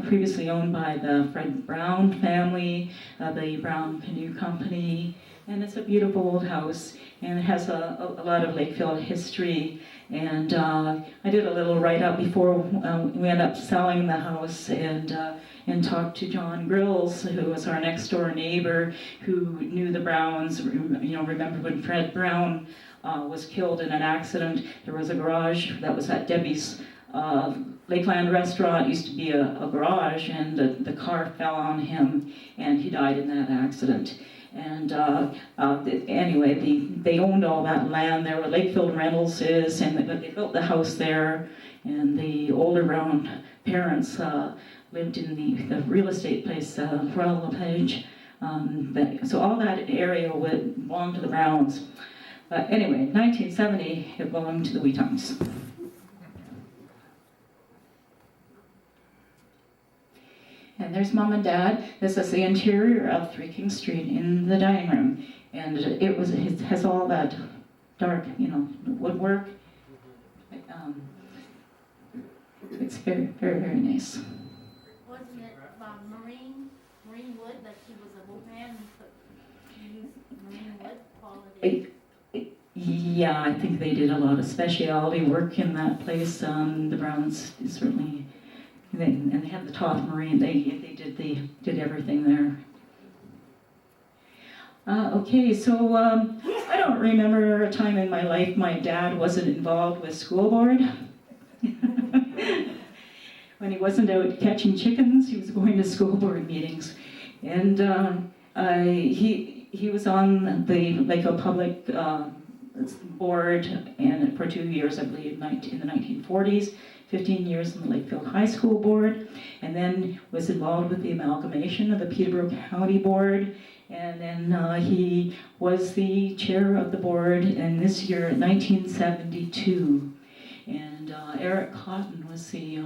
previously owned by the Fred Brown family, the Brown Canoe Company. And it's a beautiful old house, and it has a lot of Lakefield history. And I did a little write-up before we ended up selling the house, and talked to John Grills, who was our next-door neighbor, who knew the Browns. You know, remember when Fred Brown was killed in an accident? There was a garage that was at Debbie's Lakeland restaurant. It used to be a garage, and the car fell on him, and he died in that accident. And anyway, they owned all that land there where Lakefield Rentals is, and they built the house there. And the older Brown parents lived in the real estate place, Royal LePage. So all that area would belong to the Browns. But anyway, 1970, it belonged to the Whetungs. And there's Mom and Dad. This is the interior of 3 King Street in the dining room. And it has all that dark, you know, woodwork. It's very, very, very nice. Wasn't it marine wood, like he was a boatman and used marine wood quality? Yeah, I think they did a lot of specialty work in that place. The Browns certainly, and they had the Toth Marine. They did everything there. Okay, so I don't remember a time in my life my dad wasn't involved with school board. When he wasn't out catching chickens, he was going to school board meetings, and he was on the Public board, and for 2 years, I believe, in the 1940s, 15 years in the Lakefield High School Board, and then was involved with the amalgamation of the Peterborough County Board, and then he was the chair of the board, and this year, 1972. And Eric Cotton was the,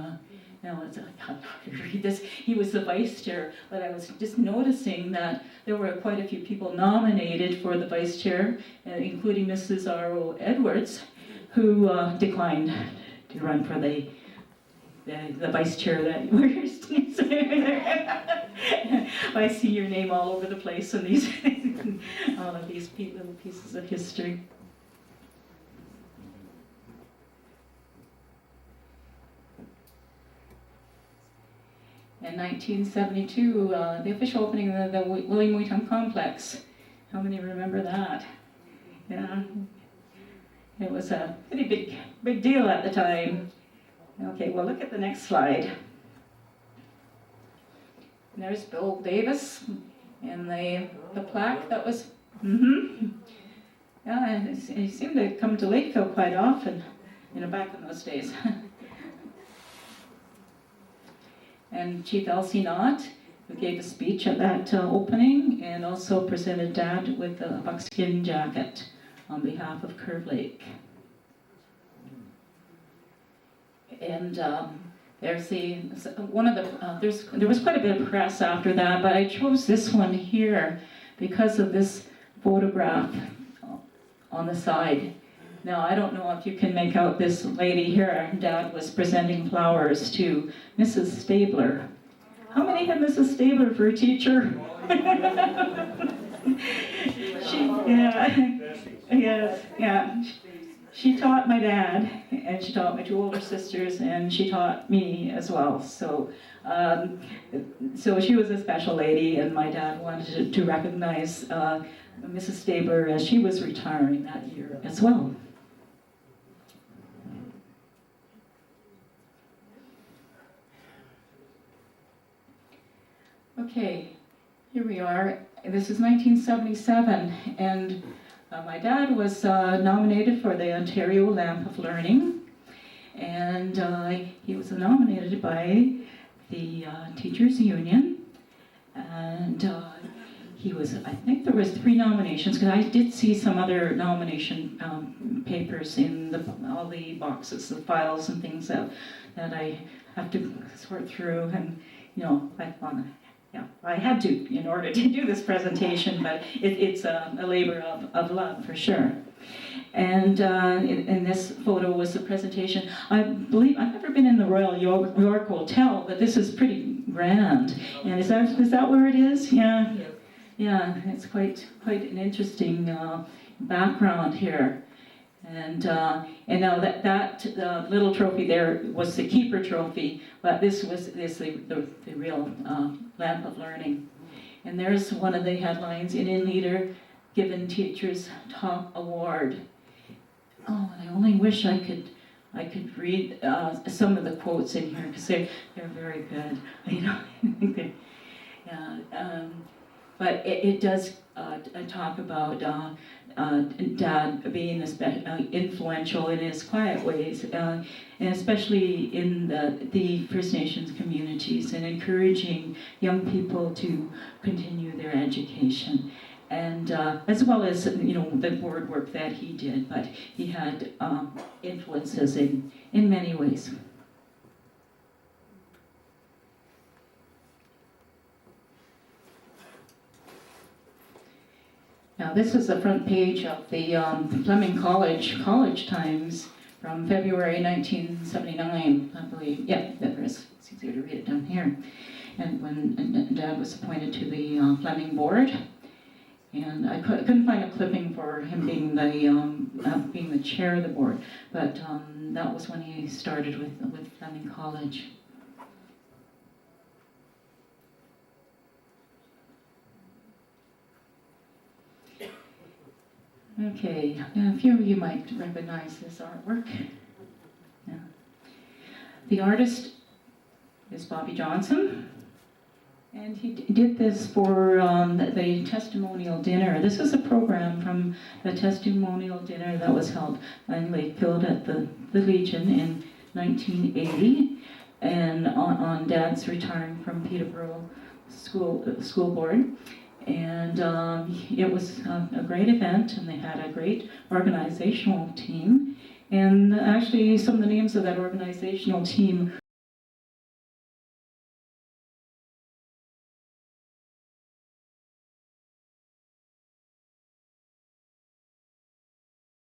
now it's, I can't read this, he was the vice chair, but I was just noticing that there were quite a few people nominated for the vice chair, including Mrs. R.O. Edwards, who declined to run for the vice chair that we're I see your name all over the place in these all of these little pieces of history. In 1972, the official opening of the William Whetung Complex. How many remember that? Yeah, it was a pretty big deal at the time. Okay, well, look at the next slide. And there's Bill Davis and the plaque that was, yeah, he seemed to come to Lakefield quite often, back in those days. And Chief Elsie Knott, who gave a speech at that opening, and also presented Dad with a buckskin jacket on behalf of Curve Lake. And there's there was quite a bit of press after that, but I chose this one here because of this photograph on the side. Now, I don't know if you can make out this lady here. Dad was presenting flowers to Mrs. Stabler. How many had Mrs. Stabler for a teacher? She taught my dad, and she taught my two older sisters, and she taught me as well. So she was a special lady, and my dad wanted to recognize Mrs. Stabler as she was retiring that year as well. Okay, here we are. This is 1977, and my dad was nominated for the Ontario Lamp of Learning, and he was nominated by the Teachers Union, and he was, I think there was 3 nominations, because I did see some other nomination papers in all the boxes, the files and things that I have to sort through, and I had to in order to do this presentation, but it's a labor of love for sure. And in this photo was the presentation. I believe, I've never been in the Royal York Hotel, but this is pretty grand. And is that where it is? Yeah. Yeah, it's quite an interesting background here. And now that little trophy there was the keeper trophy, but this is the real Lamp of Learning. And there's one of the headlines: Indian leader given teachers top award. Oh, and I only wish I could read some of the quotes in here, because they're very good. But it does talk about Dad being influential in his quiet ways, and especially in the First Nations communities, and encouraging young people to continue their education. And as well as the board work that he did, but he had influences in many ways. Now this is the front page of the Fleming College Times from February 1979, I believe. Yeah, there is. It's easier to read it down here. And when Dad was appointed to the Fleming board, and I couldn't find a clipping for him being the chair of the board, but that was when he started with Fleming College. Okay, a few of you might recognize this artwork. Yeah. The artist is Bobby Johnson, And he did this for the testimonial dinner. This is a program from the testimonial dinner that was held in Lakefield at the Legion in 1980, and on Dad's retiring from Peterborough School Board. And it was a great event, and they had a great organizational team. And actually, some of the names of that organizational team